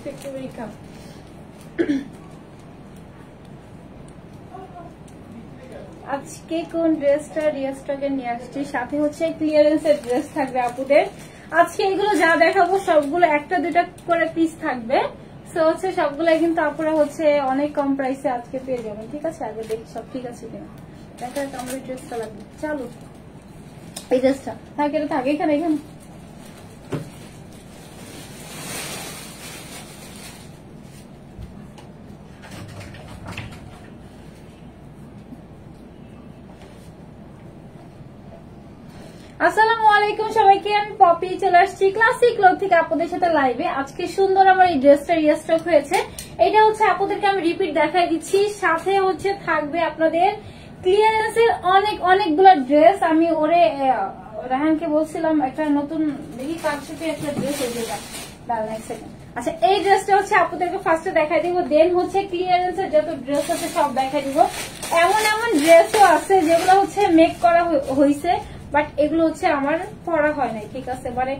Factory cup. আজকে কোন ড্রেসটা রিয়াস্টকে নিয়ে আসছি, সাথে হচ্ছে ক্লিয়ারেন্সের ড্রেস থাকবে আপুদের। আজকে এগুলো যা দেখাবো সবগুলো একটা দুটা করে পিস থাকবে, সো হচ্ছে সবগুলো কিন্তু আপুরা হচ্ছে অনেক কম প্রাইসে আজকে পেয়ে যাবেন। ঠিক আছে, আগে দেখি সব ঠিক আছে কিনা। দেখা যাক আমার ড্রেসটা লাগবে। চালু এই ড্রেসটা থাকে থাকে এখানে এখানে। আসসালামু আলাইকুম সবাইকে, আমি পপি চলে আসছি ক্লাসিক ক্লথ থেকে আপনাদের সাথে লাইভে। আজকে সুন্দর আমার এই ড্রেসটা রিস্টক হয়েছে। এটা হচ্ছে আপনাদেরকে আমি রিপিট দেখাই দিচ্ছি, সাথে হচ্ছে থাকবে আপনাদের ক্লিয়ারেন্সের অনেকগুলো ড্রেস। আমি ওরে রাহানকে বলছিলাম একটা নতুন দেখি কারচুপি একটা ড্রেস হয়ে যায়। দাঁড়ান এক সেকেন্ড। আচ্ছা, এই ড্রেসটা হচ্ছে আপনাদেরকে ফার্স্টে দেখাই দিব, দেন হচ্ছে ক্লিয়ারেন্সের যত ড্রেস আছে সব দেখাই দিব। এমন ড্রেসও আছে যেগুলো হচ্ছে মেক করা হয়েছে, বাট এগুলো হচ্ছে আমার পরা হয় নাই। ঠিক আছে, মানে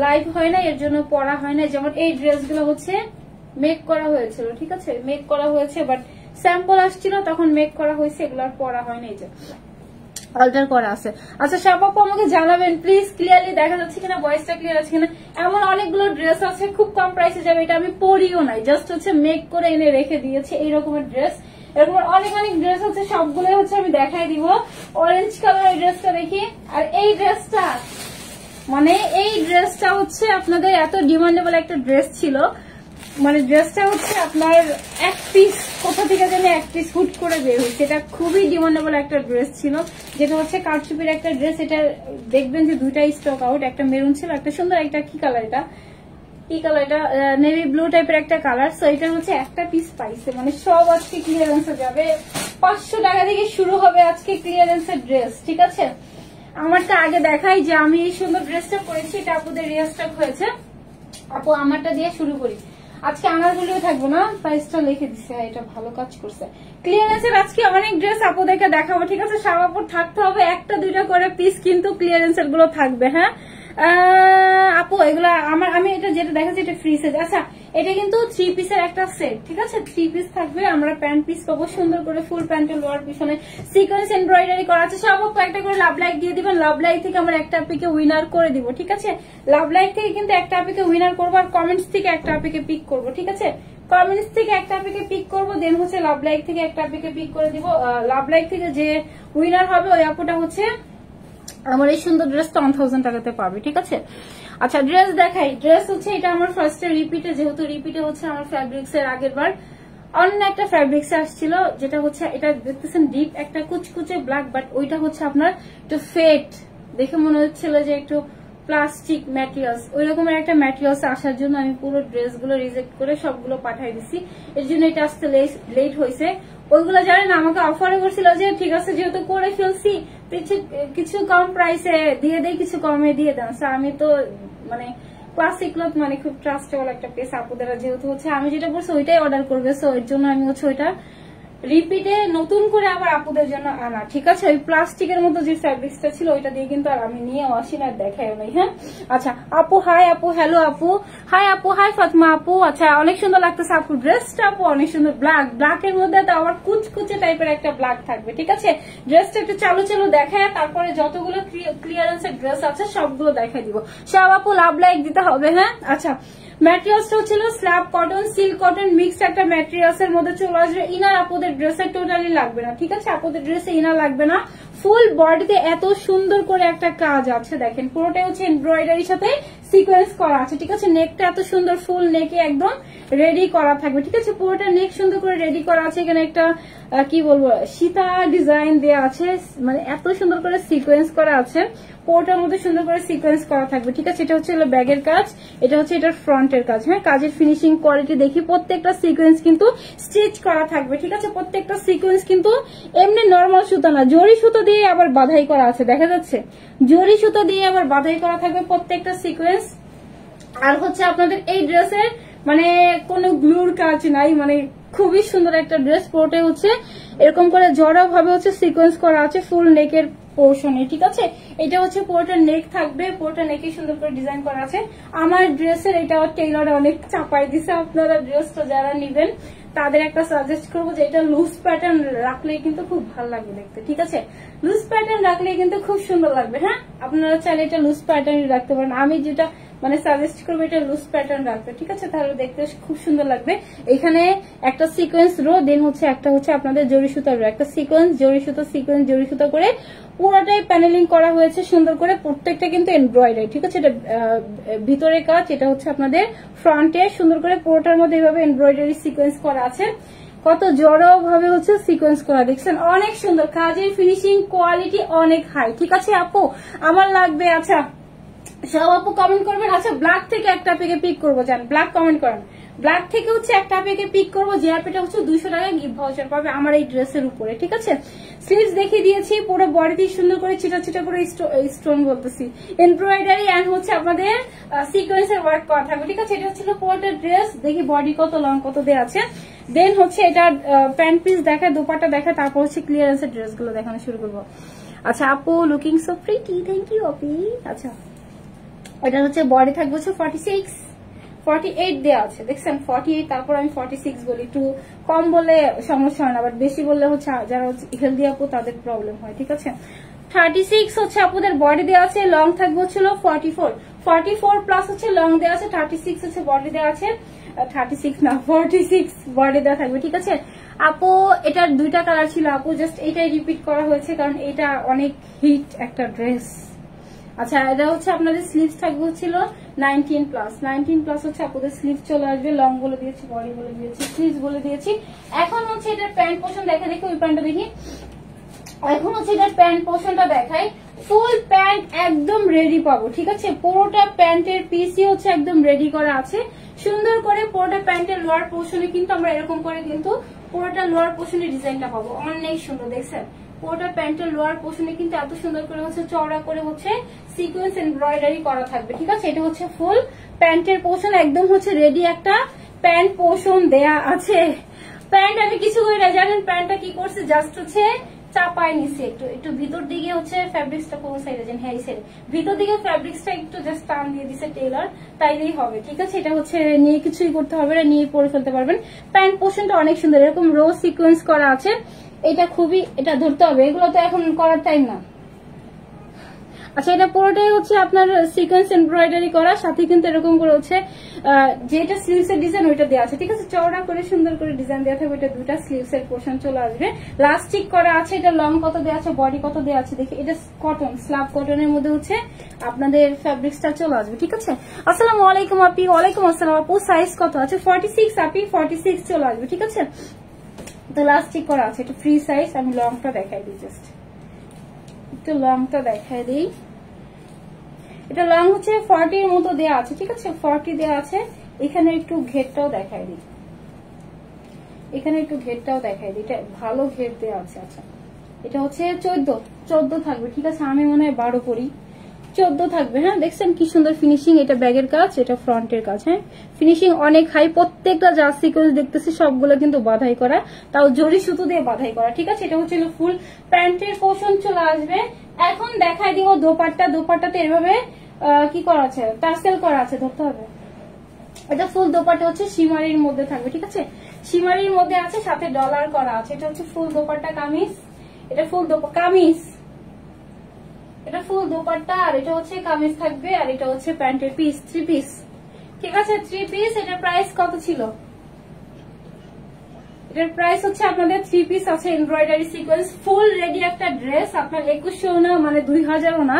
লাইভ হয় না, এর জন্য পরা হয় না। যেমন এই ড্রেসগুলো হচ্ছে মেক করা হয়েছিল, ঠিক আছে, মেক করা হয়েছে, বাট স্যাম্পল আসছিল তখন মেক করা হয়েছে, এগুলো আর পরা হয় না, এই যে অল্টার করা আছে। আচ্ছা শাপাপু আমাকে জানাবেন প্লিজ ক্লিয়ারলি দেখা যাচ্ছে কিনা, ভয়েসটা ক্লিয়ার আছে কিনা। এমন অনেকগুলো ড্রেস আছে খুব কম প্রাইসে যাবে, এটা আমি পরিও নাই, জাস্ট হচ্ছে মেক করে এনে রেখে দিয়েছি এই রকমের ড্রেস। এরকম অনেক ড্রেস হচ্ছে, সবগুলো হচ্ছে আমি দেখাই দিব। অরেঞ্জ কালার এই ড্রেসটা দেখি, আর এই ড্রেসটা মানে এই ড্রেসটা হচ্ছে আপনাদের এত ডিমান্ডেবল একটা ড্রেস ছিল। মানে ড্রেসটা হচ্ছে আপনার এক পিস কোথা থেকে যেন এক পিস হুট করে বের হয়েছে, এটা খুবই ডিমান্ডেবল একটা ড্রেস ছিল, যেটা হচ্ছে কারচুপির একটা ড্রেস। এটা দেখবেন যে দুইটাই স্টক আউট, একটা মেরুন ছিল, একটা সুন্দর, একটা কি কালার, এটা কি কালার, এটা নেভি ব্লু টাইপের একটা কালার। সো এটা হচ্ছে একটা পিস পাইছে, মানে সব আজকে ক্লিয়ারেন্সে যাবে। 500 টাকা থেকে শুরু হবে আজকে ক্লিয়ারেন্সের ড্রেস। ঠিক আছে, আমারটা আগে দেখাই যে আমি এই সুন্দর ড্রেসটা পরেছি, এটা আপুদের রিস্টক হয়েছে। আপু আমারটা দিয়ে শুরু করি। আজকে আনারগুলিও থাকবো না, প্রাইসটা লিখে দিচ্ছে, এটা ভালো কাজ করছে। ক্লিয়ারেন্সের আজকে অনেক ড্রেস আপুদেরকে দেখাবো। ঠিক আছে, শাপাপুর থাকতে হবে একটা দুইটা করে পিস, কিন্তু ক্লিয়ারেন্সের গুলো থাকবে। হ্যাঁ আপু এগুলা আমি এটা যেটা দেখাচ্ছি এটা ফ্রি সাইজ। আচ্ছা, এটা কিন্তু 3 পিসের একটা সেট। ঠিক আছে, 3 পিস থাকবে। আমরা প্যান্ট পিস পাবো সুন্দর করে, ফুল প্যান্টের লোয়ার পিছনে সিকোয়েন্স এমব্রয়ডারি করা আছে। সব আপু একটা করে লাভ লাইক দিয়ে দিবেন, লাভ লাইক থেকে আমরা একটা আপিকে উইনার করে দিব। ঠিক আছে, লাভ লাইক থেকে কিন্তু একটা আপিকে উইনার করবো, আর কমেন্টস থেকে একটা আপিকে পিক করবো। ঠিক আছে, কমেন্টস থেকে একটা আপিকে পিক করবো, দেন হচ্ছে লাভ লাইক থেকে একটা আপিকে পিক করে দিব। লাভ লাইক থেকে যে উইনার হবে ওই আপুটা হচ্ছে আমার এই সুন্দর ড্রেসটা 1000 টাকাতে পাবে। ঠিক আছে, আচ্ছা ড্রেস দেখাই। ড্রেস হচ্ছে এটা আমার ফার্স্টে রিপিটে, যেহেতু রিপিটে হচ্ছে আমার ফ্যাব্রিক্স এর আগের বার অন্য একটা ফ্যাব্রিক্স আসছিল, যেটা হচ্ছে এটা দেখতেছেন ডিপ একটা কুচকুচে ব্ল্যাক, বাট ওইটা হচ্ছে আপনার একটু ফেট, দেখে মনে হচ্ছিল যে একটু প্লাস্টিক ম্যাটেরিয়ালস, ওই রকমের একটা ম্যাটেরিয়ালস আসার জন্য আমি পুরো ড্রেসগুলো রিজেক্ট করে সবগুলো পাঠাই দিছি। এর জন্য এটা আসতে লেট হয়েছে। ওইগুলো জানেন আমাকে অফারে করছিল যে ঠিক আছে যেহেতু করে ফেলছি কিছু কম প্রাইসে দিয়ে দেয়, কিছু কমে দিয়ে দেন। আমি তো মানে ক্লাসিক ক্লথ মানে খুব ট্রাস্টেবল একটা পেজ, আপুদের যেহেতু হচ্ছে আমি যেটা বলছি ওইটাই অর্ডার করবে, সো এর জন্য আমি হচ্ছে ওইটা রিপিটে নতুন করে আবার আপুদের জন্য আনা। ঠিক আছে, ওই প্লাস্টিকের মতো যে ফ্যাব্রিক্সটা ছিল ওইটা দিয়ে কিন্তু আর আমি নিয়ে আসি না, দেখাই নাই। হ্যাঁ আচ্ছা আপু হাই, আপু হ্যালো, আপু হাই, আপু হাই ফাতমা আপু। আচ্ছা অনেক সুন্দর লাগতেছে আপু ড্রেসটা, আপু অনেক সুন্দর। ব্ল্যাক এর মধ্যে তো আবার কুচকুচে টাইপের একটা ব্ল্যাক থাকবে। ঠিক আছে, ড্রেসটা একটু চালু দেখায়, তারপরে যতগুলো ক্লিয়ারেন্সের ড্রেস আছে সবগুলো দেখাই দিব। সব আপু লাভ লাইক দিতে হবে। হ্যাঁ আচ্ছা, ম্যাটেরিয়ালসটা হচ্ছিল slab cotton, silk cotton mixed একটা ম্যাটেরিয়ালস এর মধ্যে চলে আসবে। ইনার আপুদের ড্রেসের টোটালি লাগবে না। ঠিক আছে, আপুদের ড্রেসে ইনার লাগবে না। ফুল বডিতে এত সুন্দর করে একটা কাজ আছে, দেখেন পুরোটাই হচ্ছে এমব্রয়ডারির সাথে সিকোয়েন্স করা আছে। ঠিক আছে, নেকটা এত সুন্দর ফুল নেকে একদম রেডি করা থাকবে। ঠিক আছে, পুরোটা নেক সুন্দর করে রেডি করা আছে। এখানে একটা কি বলবো সীতা ডিজাইন দেওয়া আছে, মানে এত সুন্দর করে সিকোয়েন্স করা আছে, পুরোটার মধ্যে সুন্দর করে সিকোয়েন্স করা থাকবে। ঠিক আছে, এটা হচ্ছে ব্যাগের কাজ, এটা হচ্ছে এটার ফ্রন্টের কাজ। হ্যাঁ কাজের ফিনিশিং কোয়ালিটি দেখি, প্রত্যেকটা সিকোয়েন্স কিন্তু স্টিচ করা থাকবে। ঠিক আছে, প্রত্যেকটা সিকোয়েন্স কিন্তু এমনি নর্মাল সুতা না, জরি সুতো দিয়ে আবার বাধাই করা আছে, দেখা যাচ্ছে জরি সুতো দিয়ে আবার বাধাই করা থাকবে প্রত্যেকটা সিকোয়েন্স। আর হচ্ছে আপনাদের এই ড্রেসের মানে কোনো গ্লুর কাজ নাই, মানে খুবই সুন্দর একটা ড্রেস। পুরোটাই হচ্ছে এরকম করে জড়া ভাবে হচ্ছে সিকোয়েন্স করা আছে, ফুল নেকের পোর্শনে, ঠিক আছে। এটা হচ্ছে পুরোটা নেক থাকবে, পুরোটা নেকে সুন্দর করে ডিজাইন করা আছে। আমার ড্রেসের এটা টেইলরে অনেক চাপাই দিছে, আপনারা ড্রেসটা যারা নিবেন তাদের একটা সাজেস্ট করবো যে এটা লুজ প্যাটার্ন রাখলে কিন্তু খুব ভালো লাগবে দেখতে, ঠিক আছে। লুজ প্যাটার্ন রাখলে কিন্তু খুব সুন্দর লাগবে। হ্যাঁ, আপনারা চাইলে এটা লুজ প্যাটার্ন রাখতে পারেন, আমি যেটা মানে সাজেস্ট করবো এটা লুজ প্যাটার্ন রাখবে, ঠিক আছে, তাহলে দেখতে খুব সুন্দর লাগবে। এখানে একটা সিকোয়েন্স রো, দেন হচ্ছে একটা হচ্ছে আপনাদের জরি সুতার রো, একটা সিকোয়েন্স জরি সুতা করে পুরোটাই প্যানেলিং করা হয়েছে সুন্দর করে, প্রত্যেকটা কিন্তু এমব্রয়ডারি, ঠিক আছে। এটা ভিতরে কাজ, এটা হচ্ছে আপনাদের ফ্রন্টে সুন্দর করে পুরোটার মধ্যে এইভাবে এমব্রয়ডারি সিকোয়েন্স করা আছে, কত জড়ো ভাবে হচ্ছে সিকোয়েন্স করা, দেখছেন অনেক সুন্দর, কাজের ফিনিশিং কোয়ালিটি অনেক হাই, ঠিক আছে আপু আমার লাগবে। আচ্ছা সব আপু কমেন্ট করবেন। আচ্ছা ব্ল্যাক থেকে একটা পেকে পিক করবো, জান ব্ল্যাক কমেন্ট করেন, ব্ল্যাক থেকে হচ্ছে একটা পেকে পিক করবো, যে অ্যাপটা হচ্ছে 200 টাকা গিফট ভাউচার পাবে আমার এই ড্রেসের উপরে, ঠিক আছে। স্লিভস দেখিয়ে দিয়েছি, পুরো বডিতে সুন্দর করে ছিটা ছিটা করে স্টোন বলতেছি এমব্রয়ডারি এন্ড হচ্ছে আপনাদের সিকোয়েন্সের ওয়ার্ক করা থাকবে, ঠিক আছে। এটা হচ্ছিল পুরোটা ড্রেস, দেখি বডি কত লং কত দেওয়া আছে, দেন হচ্ছে এটা প্যান্ট পিস দেখা, দোপাট্টা দেখা, তারপর হচ্ছে ক্লিয়ারেন্সের ড্রেস গুলো দেখানো শুরু করবো। আচ্ছা আপু looking so pretty, thank you আপি। আচ্ছা এটা হচ্ছে বডি থাকবে হচ্ছে 46 48 দেওয়া আছে, দেখছেন 48, তারপর আমি 46 বলি, একটু কম বলে সমস্যা হয় না, বাট বেশি বললে হচ্ছে যারা হেলদি আপু তাদের প্রবলেম হয়, ঠিক আছে। 36 হচ্ছে আপুদের বডি দেওয়া আছে, লং থাকবে হচ্ছিল 44 প্লাস হচ্ছে লং দেওয়া আছে, 36 হচ্ছে বডি দেওয়া আছে, 36 না 46 বডি দেওয়া থাকবে, ঠিক আছে আপু। এটার দুইটা কালার ছিল আপু, জাস্ট এটাই রিপিট করা হয়েছে কারণ এটা অনেক হিট একটা ড্রেস। আচ্ছা এটা হচ্ছে আপনাদের স্লিভস থাকবে হচ্ছিল 19 প্লাস হচ্ছে আপনাদের স্লিভ চলে আসবে, লং বলে দিয়েছি, বডি বলে দিয়েছি, স্লিভস বলে দিয়েছি। এখন হচ্ছে এটার প্যান্ট পোর্শন দেখা, দেখি ওই প্যান্টটা দেখি, এখন হচ্ছে এটার প্যান্ট পোর্শনটা দেখাই। ফুল প্যান্ট একদম রেডি পাবো, ঠিক আছে, পুরোটা প্যান্টের পিসই হচ্ছে একদম রেডি করা আছে সুন্দর করে। পুরোটা প্যান্টের লোয়ার পোর্শনে কিন্তু আমরা এরকম করে কিন্তু পুরোটা লোয়ার পোর্শনের ডিজাইনটা পাবো, অনেক সুন্দর, দেখছেন পুরোটা প্যান্টের লোয়ার পোর্শনে কিন্তু এত সুন্দর করে হচ্ছে চওড়া করে হচ্ছে সিকোয়েন্স এমব্রয়ডারি করা থাকবে, ঠিক আছে। এটা হচ্ছে ফুল প্যান্টের পোর্শন, একদম হচ্ছে রেডি একটা প্যান্ট পোর্শন দেয়া আছে। প্যান্ট আমি কিছু করি না জানেন, প্যান্টটা কি করছে জাস্ট হচ্ছে চাপায় নিছে, একটু ভিতর দিকে হচ্ছে ফ্যাব্রিক্সটা কোন সাইডে যেন, হ্যাঁ এই সাইডে ভিতর দিকে ফ্যাব্রিক্সটা একটু জাস্ট টান দিয়ে দিছে টেইলর, তাইলেই হবে, ঠিক আছে। এটা হচ্ছে নিয়ে কিছুই করতে হবে না, নিয়ে পরে ফেলতে পারবেন। প্যান্ট পোর্শনটা অনেক সুন্দর, এরকম রো সিকোয়েন্স করা আছে, এটা খুবই, এটা ধরতে হবে, এগুলো তো এখন করার টাইম না। আচ্ছা এটা পুরোটাই হচ্ছে আপনার সিকোয়েন্স এমব্রয়ডারি করা, সাথে কিন্তু এরকম করে হচ্ছে যেটা স্লিভস এর ডিজাইন ওইটা দেওয়া আছে, ঠিক আছে, চওড়া করে সুন্দর করে ডিজাইন দেওয়া থাকবে, এটা দুটা স্লিভস এর পোর্শন চলে আসবে, লাস্টিক করা আছে। এটা লং কত দেওয়া আছে, বডি কত দেওয়া আছে দেখি, এটা কটন, স্ল্যাব কটনের মধ্যে হচ্ছে আপনাদের ফ্যাব্রিক্সটা চলে আসবে, ঠিক আছে। আসসালামু আলাইকুম আপি। ওয়ালাইকুম আসসালাম আপু, সাইজ কত আছে? 46 আপি, 46 চলে আসবে, ঠিক আছে। তো লাস্টিক করা আছে, এটা ফ্রি সাইজ, আমি লংটা দেখাই দিই, জাস্ট একটু লংটা দেখাই দিই। এটা লং হচ্ছে 40 এর মতো দেয়া আছে, ঠিক আছে, 40 দেয়া আছে। এখানে একটু ঘেরটাও দেখাই দিই, এখানে একটু ঘেরটাও দেখাই দিই, এটা ভালো ঘের দেয়া আছে। আচ্ছা এটা হচ্ছে 14 থাকবে, ঠিক আছে, আমি মনে হয় 12 করি, 14 থাকবে। হ্যাঁ দেখছেন কি সুন্দর ফিনিশিং, এটা ব্যাগের কাজ, এটা ফ্রন্টের কাজ, হ্যাঁ ফিনিশিং অনেক হাই, প্রত্যেকটা যা সিকোয়েন্স দেখতেছি সবগুলো কিন্তু বাঁধাই করা, তাও জরি সুতো দিয়ে বাঁধাই করা, ঠিক আছে। এটা হচ্ছে ফুল প্যান্টের পোর্শন চলে আসবে। এখন দেখাই দিব দোপাট্টা, দোপাট্টাতে এভাবে কি করা আছে, টার্সেল করা আছে, ধরতে হবে। এটা ফুল দোপাট্টা হচ্ছে শিমারির মধ্যে থাকবে, ঠিক আছে, শিমারির মধ্যে আছে, সাথে ডলার করা আছে। এটা হচ্ছে ফুল দোপাট্টা কামিজ, এটা ফুল কামিজ, এটা ফুল দোপাট্টা, আর এটা হচ্ছে কামিজ থাকবে, আর এটা হচ্ছে প্যান্টের পিস, 3 পিস, ঠিক আছে, 3 পিস। এটার প্রাইস কত ছিল? এটার প্রাইস হচ্ছে আপনাদের 3 পিস আছে, এমব্রয়ডারি সিকোয়েন্স, ফুল রেডি একটা ড্রেস, আপনার 2100 না মানে 2000ও না,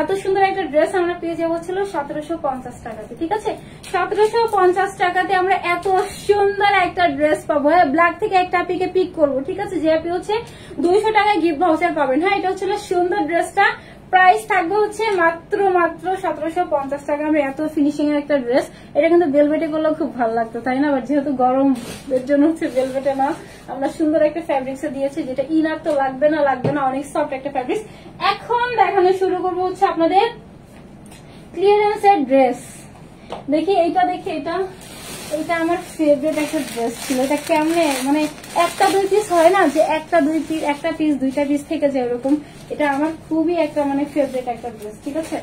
এত সুন্দর একটা ড্রেস আমরা পেয়ে যাবো ছিল 1750 টাকাতে, ঠিক আছে। 1750 টাকাতে আমরা এত সুন্দর একটা ড্রেস পাবো। হ্যাঁ ব্ল্যাক থেকে একটা পিকে পিক করবো, ঠিক আছে, যে আপনি হচ্ছে 200 টাকায় গিফট ভাউচার পাবেন। হ্যাঁ এটা হচ্ছে সুন্দর ড্রেসটা, প্রাইস থাকবে হচ্ছে মাত্র 1750 টাকা। আমরা এত ফিনিশিং এর একটা ড্রেস, এটা কিন্তু ভেলভেটে করলেও খুব ভালো লাগতো, তাই না? যেহেতু গরম এর জন্য হচ্ছে ভেলভেটে না, আমরা সুন্দর একটা ফ্যাব্রিক্স দিয়েছি, যেটা ইনার তো লাগবে না, অনেক সফট একটা ফ্যাব্রিক্স। এখন দেখানো শুরু করবো হচ্ছে আপনাদের ক্লিয়ারেন্স এর ড্রেস। দেখি এইটা, দেখি এটা এটা আমার ফেভারিট একটা ড্রেস ছিল। এটা কেমনে মানে একটা দুই পিস হয় না, যে একটা পিস দুইটা পিস থেকে যায় এরকম। এটা আমার খুবই একটা মানে ফেভারিট একটা ড্রেস, ঠিক আছে।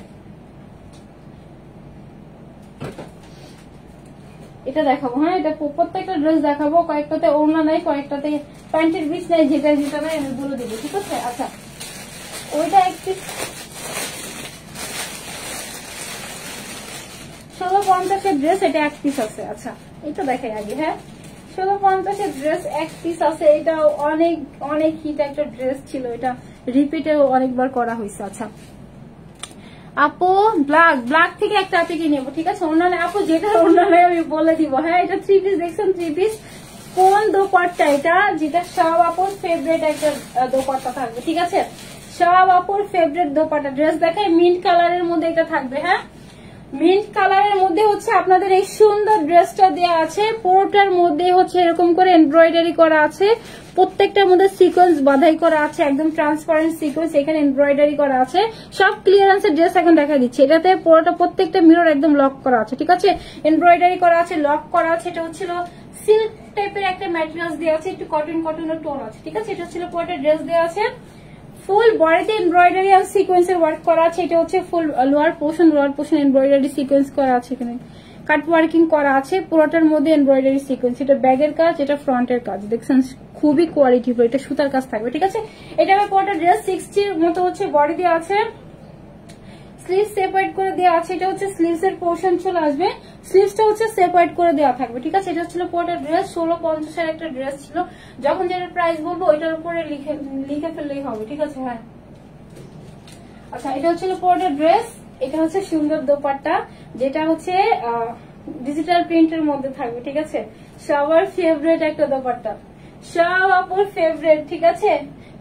এটা দেখাবো, হ্যাঁ এটা প্রত্যেকটা ড্রেস দেখাবো, কয়েকটাতে ওড়না নাই, কয়েকটাতে প্যান্টের পিস নাই, যেটা যেটা নাই আমি বলে দেবো, ঠিক আছে। আচ্ছা ওইটা এক পিস 1650 ড্রেস, এটা এক পিস আছে। আচ্ছা এটা দেখাই আগে, হ্যাঁ 1650 ড্রেস এক পিস আছে। এটা অনেক অনেক হিট একটা ড্রেস ছিল, এটা রিপিটেও অনেকবার করা হয়েছে। আচ্ছা আপু ব্ল্যাক থেকে একটা আপিকে নেবো, ঠিক আছে। অন্যান্য আপু যেটা অন্যান্য আমি বলে দিব, হ্যাঁ এটা 3 পিস দেখছেন, 3 পিস কোন দোপাট্টা এটা, যেটা সব আপুর ফেভারিট একটা দোপাট্টা থাকবে, ঠিক আছে। সব আপুর ফেভারিট দোপাট্টা ড্রেস দেখাই, মিন্ট কালারের মধ্যে এটা থাকবে, হ্যাঁ মিন্ট কালারের মধ্যে হচ্ছে আপনাদের এই সুন্দর ড্রেসটা দেওয়া আছে। পুরোটার মধ্যে হচ্ছে এরকম করে এমব্রয়ডারি করা আছে, প্রত্যেকটার মধ্যে সিকোয়েন্স বাঁধাই করা আছে, একদম ট্রান্সপারেন্ট সিকোয়েন্স এখানে এমব্রয়ডারি করা আছে। সব ক্লিয়ারেন্সের ড্রেস এখন দেখা দিচ্ছে। এটাতে পুরোটা প্রত্যেকটা মিরর একদম লক করা আছে, ঠিক আছে, এমব্রয়ডারি করা আছে, লক করা আছে। এটা হচ্ছিল সিল্ক টাইপের একটা ম্যাটেরিয়ালস দেওয়া আছে, একটু কটনের টোন আছে, ঠিক আছে। এটা হচ্ছিল পুরোটা ড্রেস দেওয়া আছে, ফুল বডিতে এমব্রয়ডারি আর সিকোয়েন্সের ওয়ার্ক করা আছে। এটা হচ্ছে ফুল লোয়ার পোর্শন এমব্রয়ডারি সিকোয়েন্স করা আছে, এখানে কাট ওয়ার্কিং করা আছে, পুরোটার মধ্যে এমব্রয়ডারি সিকোয়েন্স। এটা ব্যাগের কাজ, এটা ফ্রন্টের কাজ, দেখছেন খুবই কোয়ালিটিফুল, এটা সুতার কাজ থাকবে, ঠিক আছে। এটা আমার পুরোটা ড্রেস 60 মতো হচ্ছে বডি দেওয়া আছে, স্লিভ সেপারেট করে দেওয়া আছে। এটা হচ্ছে স্লিভস এর পোর্শন চলে আসবে, স্লিভসটা হচ্ছে সেপারেট করে দেওয়া থাকবে, ঠিক আছে। এটা হচ্ছিল পুরোটা ড্রেস 1650 এর একটা ড্রেস ছিল। যখন যেটা প্রাইস বলবো ওইটার উপরে লিখে ফেললেই হবে, ঠিক আছে, হ্যাঁ। আচ্ছা এটা হচ্ছিল পুরোটা ড্রেস। এটা হচ্ছে সুন্দর দোপাট্টা, যেটা হচ্ছে ডিজিটাল প্রিন্টের মধ্যে থাকবে, ঠিক আছে। সবার ফেভারিট একটা দোপাট্টা, সব আপুর ফেভারিট, ঠিক আছে।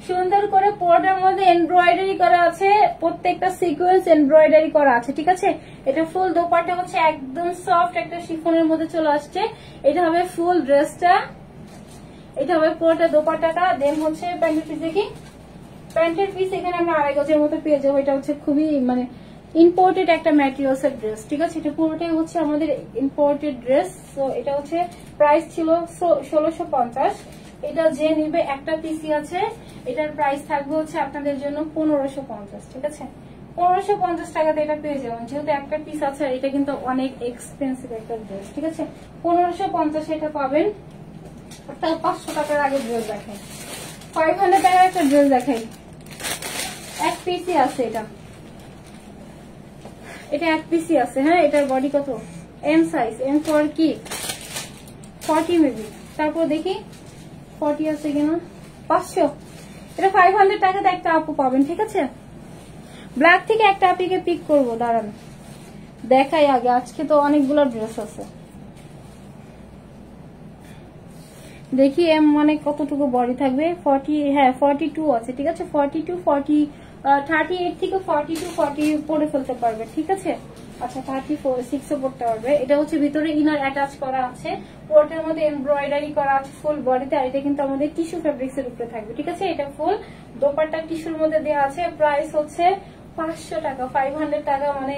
সুন্দর করে পুরোটার মধ্যে এমব্রয়ডারি করা আছে, প্রত্যেকটা সিকোয়েন্স এমব্রয়ডারি করা আছে, ঠিক আছে। এটা ফুল দোপাট্টা হচ্ছে একদম সফট একটা শিফনের মধ্যে চলে আসছে। এটা হবে ফুল ড্রেসটা, এটা হবে পুরোটা দোপাট্টাটা। দেন হচ্ছে প্যান্টের পিস দেখি, প্যান্টের পিস এখানে আমরা 2.5 গজের মতো পেয়ে যাবো। এটা হচ্ছে খুবই মানে ইম্পোর্টেড একটা ম্যাটেরিয়ালস এর ড্রেস, ঠিক আছে। এটা পুরোটাই হচ্ছে আমাদের ইম্পোর্টেড ড্রেস। তো এটা হচ্ছে প্রাইস ছিল 1650। এটা যে নিবে একটা পিসি আছে, এটার প্রাইস থাকবে হচ্ছে আপনাদের জন্য 1550, ঠিক আছে। 1550 টাকাতে এটা পেয়ে যাবেন, যেহেতু একটা পিস আছে। এটা কিন্তু অনেক এক্সপেন্সিভ একটা ড্রেস, ঠিক আছে। 1550 এটা পাবেন। তাই 500 টাকার আগে ড্রেস দেখাই, 500 টাকার একটা ড্রেস দেখাই, এক পিসি আছে। এটা এক পিসি আছে, হ্যাঁ। এটার বডি কত, এম সাইজ, এম ফর কি 40 মেবি, তারপর দেখি 40 আছে কিনা, 500। এটা 500 টাকাতে একটা আপু পাবেন, ঠিক আছে। ব্ল্যাক থেকে একটা আপিকে পিক করবো, দাঁড়ান দেখাই আগে। আজকে তো অনেকগুলো ড্রেস আছে, দেখি এম মানে কতটুকু বডি থাকবে। 40, হ্যাঁ 42 আছে, ঠিক আছে। 42, 38 থেকে 42, 40 পরে ফেলতে পারবে, ঠিক আছে। আচ্ছা 36 পড়তে পারবে। এটা হচ্ছে ভিতরে ইনার অ্যাটাচ করা আছে, পুরোটার মধ্যে এমব্রয়ডারি করা আছে ফুল বডিতে। আর এটা কিন্তু আমাদের টিস্যু ফেব্রিক্স এর উপরে থাকবে, ঠিক আছে। এটা ফুল দোপাট্টা টিস্যুর মধ্যে দেওয়া আছে। প্রাইস হচ্ছে 500 টাকা, 500 টাকা। মানে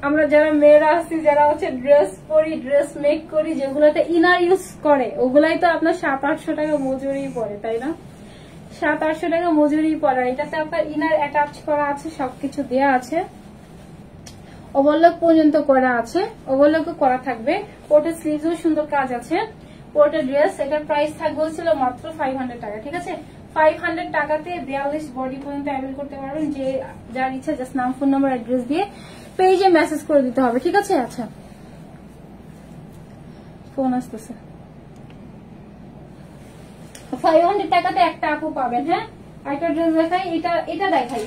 আমরা যারা মেয়েরা আছি, যারা হচ্ছে ড্রেস পরি, ড্রেস মেক করি, যেগুলোতে ইনার ইউজ করে, ওগুলাই তো আপনার 700-800 টাকা মজুরি পড়ে, তাই না। 700-800 টাকা মজুরি পড়ে। এটাতে আপনার ইনার অ্যাটাচ করা আছে, সবকিছু দেওয়া আছে, ওভারলক পর্যন্ত করা আছে, ওভারলকও করা থাকবে। পুরোটা স্লিভসও সুন্দর কাজ আছে, পুরোটা ড্রেস। এটার প্রাইস থাকবে হচ্ছিল মাত্র 500 টাকা, ঠিক আছে। 500 টাকাতে 42 বডি পর্যন্ত অ্যাভেল করতে পারবেন। যে যার ইচ্ছা জাস্ট নাম, ফোন নাম্বার, অ্যাড্রেস দিয়ে পেজে মেসেজ করে দিতে হবে, ঠিক আছে। আচ্ছা ফোন আসতেছে। 500 টাকাতে একটা আপু পাবেন, হ্যাঁ। একটা ড্রেস দেখাই, এটা দেখাই।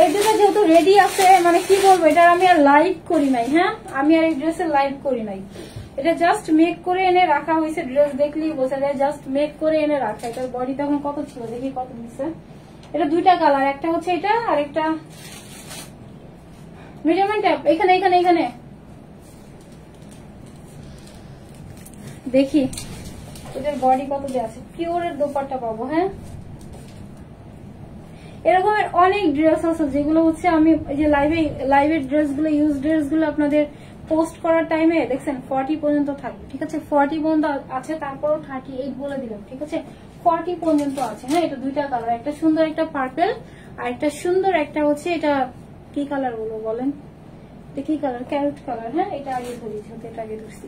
এই ড্রেসটা যেহেতু রেডি আছে, মানে কি বলবো, এটা আমি আর লাইভ করি নাই, হ্যাঁ আমি আর এই ড্রেসের লাইভ করি নাই। এটা জাস্ট মেক করে এনে রাখা হয়েছে, ড্রেস দেখলেই বোঝা যায় জাস্ট মেক করে এনে রাখা। এটার বডি তখন কত ছিল দেখি, কত দিচ্ছে। এটা দুইটা কালার, একটা হচ্ছে এটা আর একটা মেজারমেন্ট ট্যাপ। এখানে দেখি এটার বডি কত দিয়ে আছে। পিওরের দোপাট্টা পাবো, হ্যাঁ। এরকমের অনেক ড্রেস আছে যেগুলো হচ্ছে আমি যে লাইভের ড্রেসগুলো, ইউজ ড্রেসগুলো আপনাদের পোস্ট করার টাইমে দেখছেন 40 পর্যন্ত থাকবে, ঠিক আছে 40 পর্যন্ত আছে, তারপরও 38 বলে দিলাম, ঠিক আছে 40 পর্যন্ত আছে। হ্যাঁ, এটা দুইটা কালার, একটা সুন্দর একটা পার্পল আর একটা সুন্দর একটা হচ্ছে এটা কি কালার বলবো বলেন, এটা কি কালার, ক্যারট কালার। হ্যাঁ, এটা আগে ধরেছি, এটা আগে ধরছি।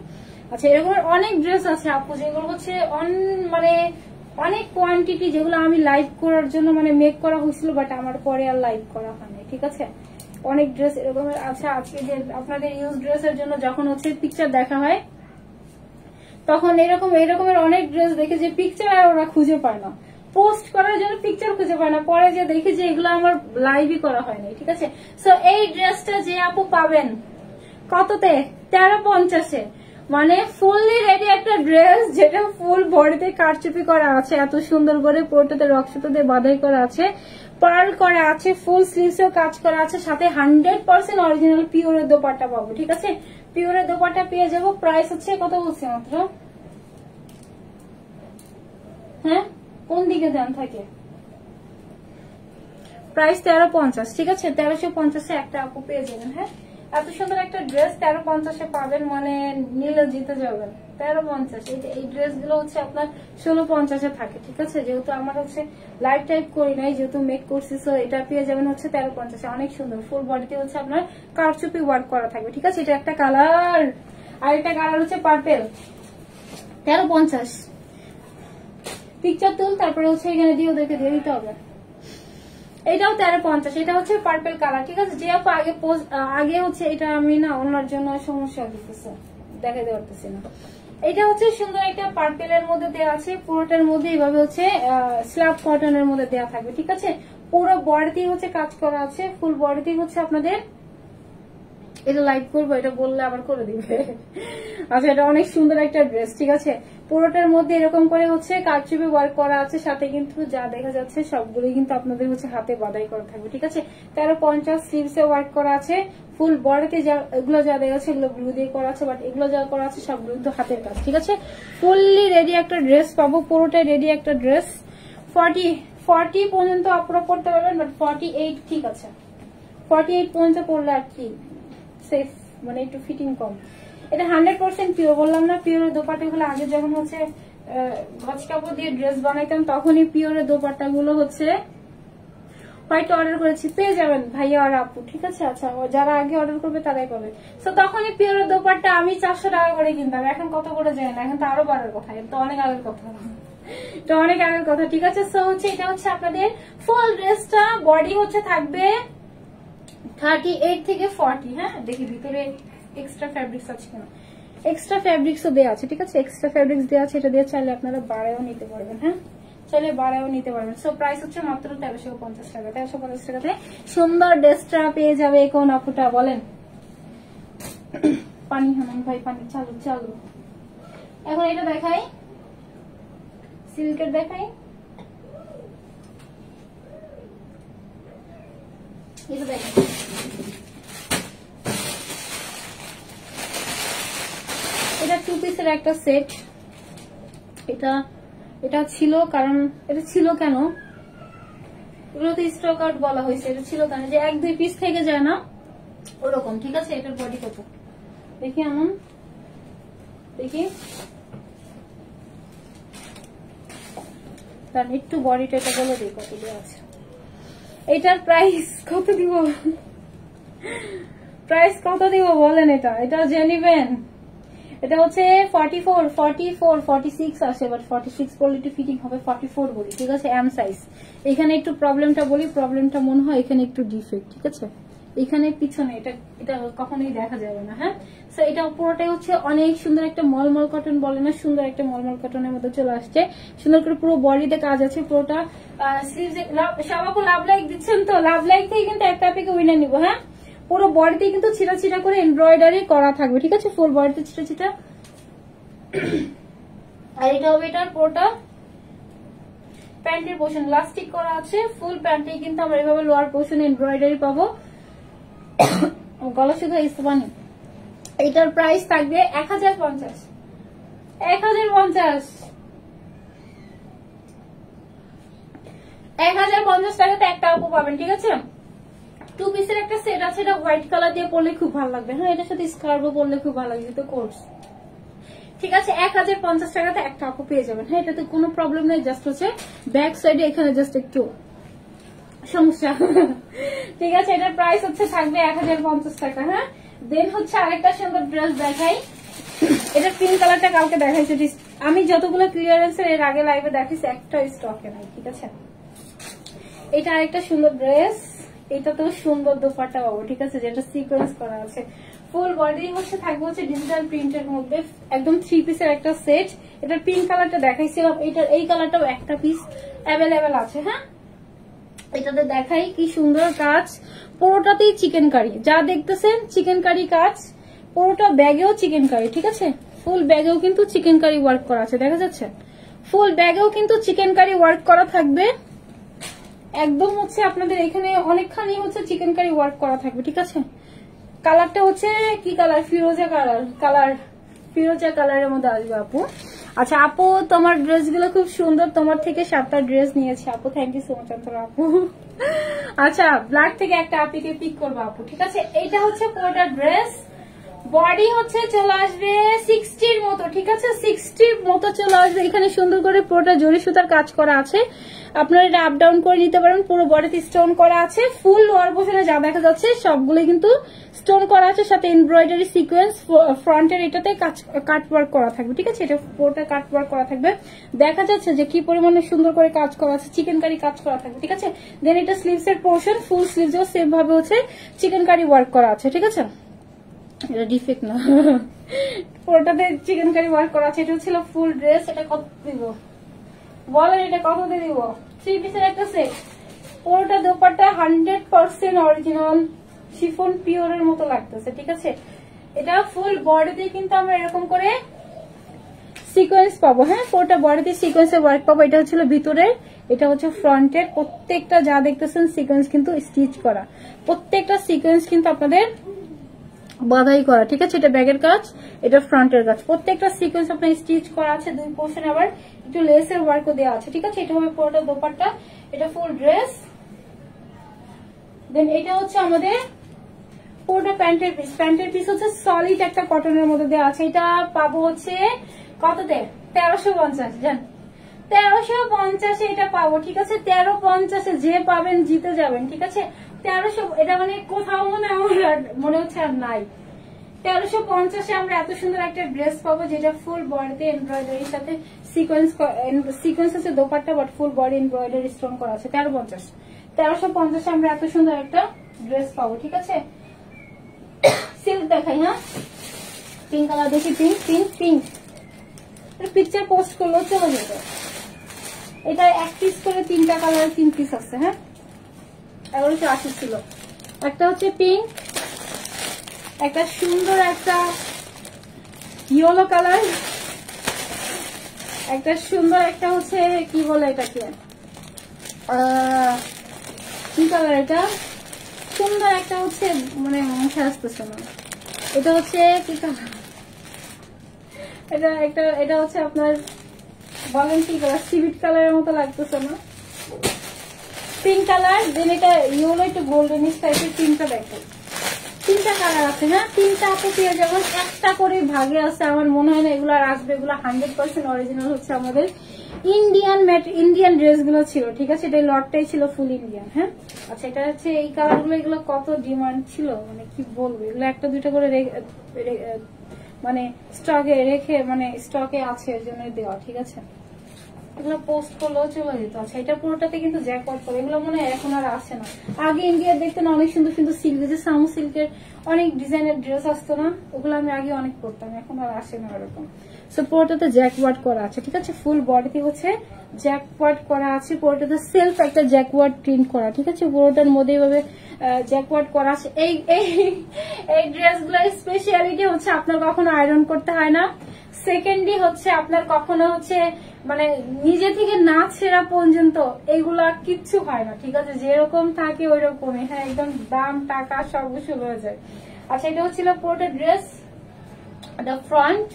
আচ্ছা, এরকম অনেক ড্রেস আছে আপু যেগুলো হচ্ছে মানে অনেক কোয়ান্টিটি, যেগুলো আমি লাইভ করার জন্য মানে মেক করা হয়েছিল, বাট আমার পরে আর লাইভ করা হয়নি, ঠিক আছে। অনেক ড্রেস এরকমের আছে। আজকে যে আপনাদের ইউজ ড্রেসের জন্য যখন হচ্ছে পিকচার দেখা হয়, তখন এরকমের অনেক ড্রেস দেখে যে পিকচার আর ওরা খুঁজে পায় না, পোস্ট করার জন্য পিকচার খুঁজে পায় না, পরে যে দেখি যে এগুলো আমার লাইভই করা হয়নি, ঠিক আছে। সো এই ড্রেসটা যে আপু পাবেন কততে, 1350-এ, মানে ফুললি রেডি একটা ড্রেস, যেটা ফুল বডিতে কারচুপি করা আছে, এত সুন্দর করে পোর্টাতে রক্সুতো দিয়ে বাঁধাই করা আছে, পার্ল করা আছে, ফুল স্লিভসেও কাজ করা আছে, সাথে 100% অরিজিনাল পিওরের দোপাট্টা পাবো, ঠিক আছে। পিওরের দোপাট্টা পেয়ে যাবো। প্রাইস হচ্ছে কত বলছে মাত্র, হ্যাঁ কোন দিকে ধ্যান থাকে, প্রাইস 1350, ঠিক আছে 1350-এ একটা আপু পেয়ে যাবেন। হ্যাঁ, এত সুন্দর একটা ড্রেস 1350-এ পাবেন, মানে নিলে জিতে যাবেন। 1350, এই ড্রেস গুলো হচ্ছে আপনার 1650-এ থাকে, ঠিক আছে। যেহেতু আমার হচ্ছে লাইভ টাইপ করি নাই, যেহেতু মেক করছি, সো এটা পেয়ে যাবেন হচ্ছে 1350-এ। অনেক সুন্দর, ফুল বডিতে হচ্ছে আপনার কারচুপি ওয়ার্ক করা থাকবে, ঠিক আছে। এটা একটা কালার, আর একটা কালার হচ্ছে পার্পল, 1350। পিকচার তুল, তারপরে হচ্ছে এখানে দিয়ে ওদেরকে দিয়ে দিতে হবে। এটাও 1350, এটা হচ্ছে পার্পল কালার, ঠিক আছে। যে আপু আগে হচ্ছে এটা আমি না ওনার জন্য সমস্যা দিতেছে, দেখাতে পারতেছি না। এটা হচ্ছে সুন্দর একটা পার্পেলের মধ্যে দেওয়া আছে, পুরোটার মধ্যে এইভাবে হচ্ছে স্ল্যাব কটনের মধ্যে দেওয়া থাকবে, ঠিক আছে। পুরো বডিতেই হচ্ছে কাজ করা আছে, ফুল বডিতেই হচ্ছে আপনাদের, এটা লাইভ করবো, এটা বললে আবার করে দিবে। আচ্ছা, এটা অনেক সুন্দর একটা ড্রেস, ঠিক আছে। পুরোটার মধ্যে এরকম করে হচ্ছে কারচুপি ওয়ার্ক করা আছে, সাথে কিন্তু যা দেখা যাচ্ছে সবগুলোই কিন্তু আপনাদের হচ্ছে হাতে বাঁধাই করা থাকবে, ঠিক আছে। 1350 স্লিভসে ওয়ার্ক করা আছে, ফুল বডিতে যা এগুলো যা দেখা যাচ্ছে এগুলো ব্লু দিয়ে করা আছে, বাট এগুলো যা করা আছে সবগুলো কিন্তু হাতের কাজ, ঠিক আছে। ফুললি রেডি একটা ড্রেস পাবো, পুরোটাই রেডি একটা ড্রেস। 40 পর্যন্ত আপনারা পড়তে পারবেন, বাট 48 ঠিক আছে, 48 পর্যন্ত পড়লে আর কি সেফ, মানে একটু ফিটিং কম। এটা 100% পিওর, বললাম না পিওরের দোপাট্টা গুলো আগে যখন হচ্ছে গজ কাপড় দিয়ে ড্রেস বানাইতাম, তখনই পিওরের দোপাট্টা গুলো হচ্ছে হোয়াইট অর্ডার করেছি, পেয়ে যাবেন ভাইয়া আর আপু, ঠিক আছে। আচ্ছা, যারা আগে অর্ডার করবে তারাই পাবে। তো তখনই পিওরের দোপাট্টা আমি 400 টাকা করে কিনতাম, এখন কত করে যায় না, এখন তো আরো বাড়ার কথা, এটা তো অনেক আগের কথা, তো অনেক আগের কথা, ঠিক আছে। সো হচ্ছে এটা হচ্ছে আপনাদের ফুল ড্রেসটা, বডি হচ্ছে থাকবে 38 থেকে 40। হ্যাঁ, দেখি ভিতরে এক্সট্রা ফ্যাব্রিক্স আছে কিনা, এক্সট্রা ফ্যাব্রিক্সও দেওয়া আছে, ঠিক আছে। এক্সট্রা ফ্যাব্রিক্স দেওয়া আছে, এটা দিয়ে চাইলে আপনারা বাড়ায়ও নিতে পারবেন। হ্যাঁ, চাইলে বাড়ায়ও নিতে পারবেন। সো প্রাইস হচ্ছে মাত্র 1350 টাকা। 1350 টাকাতে সুন্দর ড্রেসটা পেয়ে যাবে কোন আপুটা বলেন। পানি হামান ভাই, পানি চালু চালু। এখন এটা দেখাই, সিল্কের দেখাই, এটা দেখাই। এটা 2 পিসের একটা সেট। এটা ছিল, কারণ এটা ছিল কেন, এগুলোতে স্টক আউট বলা হয়েছে, এটা ছিল কেন যে 1-2 পিস থেকে যায় না ওরকম, ঠিক আছে। এটার বডি কত দেখি, এমন দেখি, কারণ একটু বডিটা এটা বলে দিই কত দেওয়া আছে। এটার প্রাইস কত দিব, প্রাইস কত দিব বলেন, এটা জেনিবেন। এটা হচ্ছে 44, 44, 46 আসে, বাট 46 কোয়ালিটি ফিটিং হবে, 44 বলি, ঠিক আছে। M size. এখানে একটু প্রবলেমটা বলি, প্রবলেমটা মনে হয় এখানে একটু ডিফেক্ট, ঠিক আছে। এখানে পিছনে এটা কখনোই দেখা যাবে না। হ্যাঁ, সো এটা পুরোটাই হচ্ছে অনেক সুন্দর একটা মলমল কটন বলে না, সুন্দর একটা মলমল কটনের মধ্যে চলে আসছে, সুন্দর করে পুরো বডিতে কাজ আছে, পুরোটা স্লিভস। সবাইকে লাভ লাইক দিচ্ছেন তো, লাভ লাইক থেকে কিন্তু একটা থেকে উইনার নিবো। হ্যাঁ, পুরো বডিতে কিন্তু ছিটা ছিটা করে এমব্রয়ডারি করা থাকবে, ঠিক আছে। ফুল বডিতে ছিটা ছিটা। আর এটা হবে এটার পুরোটা প্যান্টের পোর্শন ইলাস্টিক করা আছে, ফুল প্যান্টে কিন্তু আমরা এভাবে লোয়ার পোর্শনে এমব্রয়ডারি পাবো, গলা শুধু ইসবানি। এটার প্রাইস থাকবে 1050, 1050, 1050 টাকাতে একটা আপু পাবেন, ঠিক আছে। টু পিসের একটা সেট আছে, এটা হোয়াইট কালার দিয়ে পরলে খুব ভালো লাগবে। হ্যাঁ, এটার সাথে স্কার্ফও পরলে খুব ভালো লাগবে, তো কোর্স। ঠিক আছে, 1050 টাকাতে একটা আপু পেয়ে যাবেন। হ্যাঁ, এটাতে কোনো প্রবলেম নেই, জাস্ট হচ্ছে ব্যাক সাইডে এখানে জাস্ট একটু সমস্যা। ঠিক আছে, এটার প্রাইস হচ্ছে থাকবে 1050 টাকা। হ্যাঁ, দেন হচ্ছে আরেকটা সুন্দর ড্রেস দেখাই। এটা পিঙ্ক কালারটা কালকে দেখাইছি, আমি যতগুলো ক্লিয়ারেন্সের এর আগে লাইভে দেখাইছি একটা স্টকে নাই। ঠিক আছে, এটা আরেকটা সুন্দর ড্রেস, এটা তো সুন্দর দোপাট্টা পাবো। ঠিক আছে, যেটা সিকোয়েন্স করা আছে, ফুল বডি হচ্ছে থাকবে হচ্ছে ডিজিটাল প্রিন্টের মধ্যে, একদম 3 পিসের একটা সেট। এটার পিঙ্ক কালারটা দেখাইছিলাম, এটার এই কালারটাও একটা পিস অ্যাভেলেবেল আছে। হ্যাঁ, এটাতে দেখাই কি সুন্দর কাজ, পুরোটাতেই চিকেন কারি, যা দেখতেছেন চিকেন কারি কাজ, পুরোটা ব্যাগেও চিকেন কারি। ঠিক আছে, ফুল ব্যাগেও কিন্তু চিকেন কারি ওয়ার্ক করা আছে, দেখা যাচ্ছে ফুল ব্যাগেও কিন্তু চিকেন কারি ওয়ার্ক করা থাকবে। একদম হচ্ছে আপনাদের এখানে অনেকখানি হচ্ছে চিকেন কারি ওয়ার্ক করা থাকবে। ঠিক আছে, কালারটা হচ্ছে কি কালার, ফিরোজা কালার ফিরোজা কালারের মধ্যে আসবে আপু। আচ্ছা আপু, তোমার ড্রেস গুলো খুব সুন্দর, তোমার থেকে 7টা ড্রেস নিয়েছি আপু, থ্যাংক ইউ সো মাচ আপু। আচ্ছা, ব্ল্যাক থেকে একটা আপিকে পিক করবো আপু। ঠিক আছে, এইটা হচ্ছে পুরোটা ড্রেস, বডি হচ্ছে চলে আসবে 60-র মতো। ঠিক আছে, 60-র মতো চলে আসবে। এখানে সুন্দর করে পুরোটা জরি সুতার কাজ করা আছে, আপনারা এটা আপ ডাউন করে নিতে পারেন। পুরো বডিতে স্টোন করা আছে, ফুল লোয়ার পোর্শনে যা দেখা যাচ্ছে সবগুলো কিন্তু স্টোন করা আছে, সাথে এমব্রয়ডারি সিকোয়েন্স ফ্রন্টের এটাতে কাট ওয়ার্ক করা থাকবে। ঠিক আছে, এটা পুরোটা কাট ওয়ার্ক করা থাকবে, দেখা যাচ্ছে যে কি পরিমাণে সুন্দর করে কাজ করা আছে, চিকেন কারি কাজ করা থাকবে। ঠিক আছে, দেন এটা স্লিভস এর পোর্শন, ফুল স্লিভসও সেম ভাবে হচ্ছে চিকেন কারি ওয়ার্ক করা আছে। ঠিক আছে, এটা ডিফেক্ট না, পুরোটাতে চিকেন কারি ওয়ার্ক করা আছে। এটা ছিল ফুল ড্রেস, এটা কত দিব বলেন, এটা কত দিয়ে দিব? 3 পিসের একটা সেট, পুরোটা দোপাট্টা 100% অরিজিনাল শিফন পিওরের মতো লাগতেছে। ঠিক আছে, এটা ফুল বডিতে কিন্তু আমরা এরকম করে সিকোয়েন্স পাবো। হ্যাঁ, পুরোটা বডিতে সিকোয়েন্সের ওয়ার্ক পাবো। এটা হচ্ছিল ভিতরের, এটা হচ্ছে ফ্রন্টের। প্রত্যেকটা যা দেখতেছেন সিকোয়েন্স কিন্তু স্টিচ করা, প্রত্যেকটা সিকোয়েন্স কিন্তু আপনাদের বাধাই করা। ঠিক আছে, এটা ব্যাগের কাজ, এটা ফ্রন্টের কাজ, প্রত্যেকটা সিকোয়েন্স আপনার স্টিচ করা আছে। 2 পোর্শন আবার একটু লেসের ওয়ার্কও দেওয়া আছে। ঠিক আছে, এটা হবে পুরোটা দোপাট্টা, এটা ফুল ড্রেস। দেন এটা হচ্ছে আমাদের পুরোটা প্যান্টের পিস, প্যান্টের পিস হচ্ছে সলিড একটা কটনের মধ্যে দেওয়া আছে। এটা পাবো হচ্ছে কততে? 1350। জান 1350 এটা পাবো। ঠিক আছে, 1350 যে পাবেন জিতে যাবেন। ঠিক আছে, 1300 এটা মানে কোথাও মনে হচ্ছে আর নাই। 1350 আমরা এত সুন্দর একটা ড্রেস পাবো, যেটা ফুল বডিতে এমব্রয়ডারির সাথে সিকোয়েন্স আছে dupatta, but full body embroidery stone করা আছে। 1350 আমরা এত সুন্দর একটা ড্রেস পাবো। ঠিক আছে, সিল্ক দেখাই। হ্যাঁ, পিঙ্ক কালার দেখি, pink pink pink picture post করলেও চলে যেত। এটা 1 পিস করে 3টা কালার 3 পিস আছে। হ্যাঁ, 1180 ছিল। একটা হচ্ছে পিঙ্ক, একটা সুন্দর একটা ইয়েলো কালার, একটা সুন্দর একটা হচ্ছে কি বলে এটাকে, কি কালার এটা, সুন্দর একটা হচ্ছে মানে মুখে আসতেছে না, এটা হচ্ছে কি কালার, এটা হচ্ছে আপনার বলেন কি কালার, সিভিট কালারের মতো লাগতেছে না, পিঙ্ক কালার। দেন এটা ইয়েলো একটু গোল্ডেনিশ টাইপের। 3টা দেখো, 3টা কালার আছে। হ্যাঁ, 3টা আপু পেয়ে যাবেন, একটা করে ভাগে আছে। আমার মনে হয় না এগুলো আর আসবে, এগুলো 100% অরিজিনাল হচ্ছে আমাদের ইন্ডিয়ান ড্রেস গুলো ছিল। ঠিক আছে, এটা লটটাই ছিল ফুল ইন্ডিয়ান। হ্যাঁ, আচ্ছা, এটা হচ্ছে এই কালার গুলো, এগুলো কত ডিমান্ড ছিল মানে কি বলবো, এগুলো 1-2টা করে মানে স্টকে রেখে, মানে স্টকে আছে এর জন্য দেওয়া। ঠিক আছে, এগুলো পোস্ট করলেও চলে যেত। আচ্ছা, এটা পুরোটাতে কিন্তু জ্যাকপট করে, এগুলো মনে হয় এখন আর আসে না। আগে ইন্ডিয়া দেখতেন অনেক সুন্দর সুন্দর সিল্ক, যে সামু সিল্কের অনেক ডিজাইনের ড্রেস আসতো না, ওগুলো আমি আগে অনেক পরতাম, এখন আর আসে না ওরকম। সো পুরোটাতে জ্যাকওয়ার্ড করা আছে। ঠিক আছে, ফুল বডিতে হচ্ছে জ্যাকওয়ার্ড করা আছে, পুরোটাতে সেলফ একটা জ্যাকওয়ার্ড প্রিন্ট করা। ঠিক আছে, পুরোটার মধ্যে এইভাবে জ্যাকওয়ার্ড করা আছে। এই ড্রেসগুলো স্পেশালিটি হচ্ছে আপনার কখনো আয়রন করতে হয় না। সেকেন্ডলি হচ্ছে আপনার কখনো হচ্ছে মানে নিজে থেকে না ছেঁড়া পর্যন্ত এইগুলা কিচ্ছু হয় না। ঠিক আছে, যেরকম থাকে ওই রকমই। হ্যাঁ, একদম দাম টাকা সব উসুল হয়ে যায়। আচ্ছা, এটা হচ্ছিল পুরোটা ড্রেস, এটা ফ্রন্ট,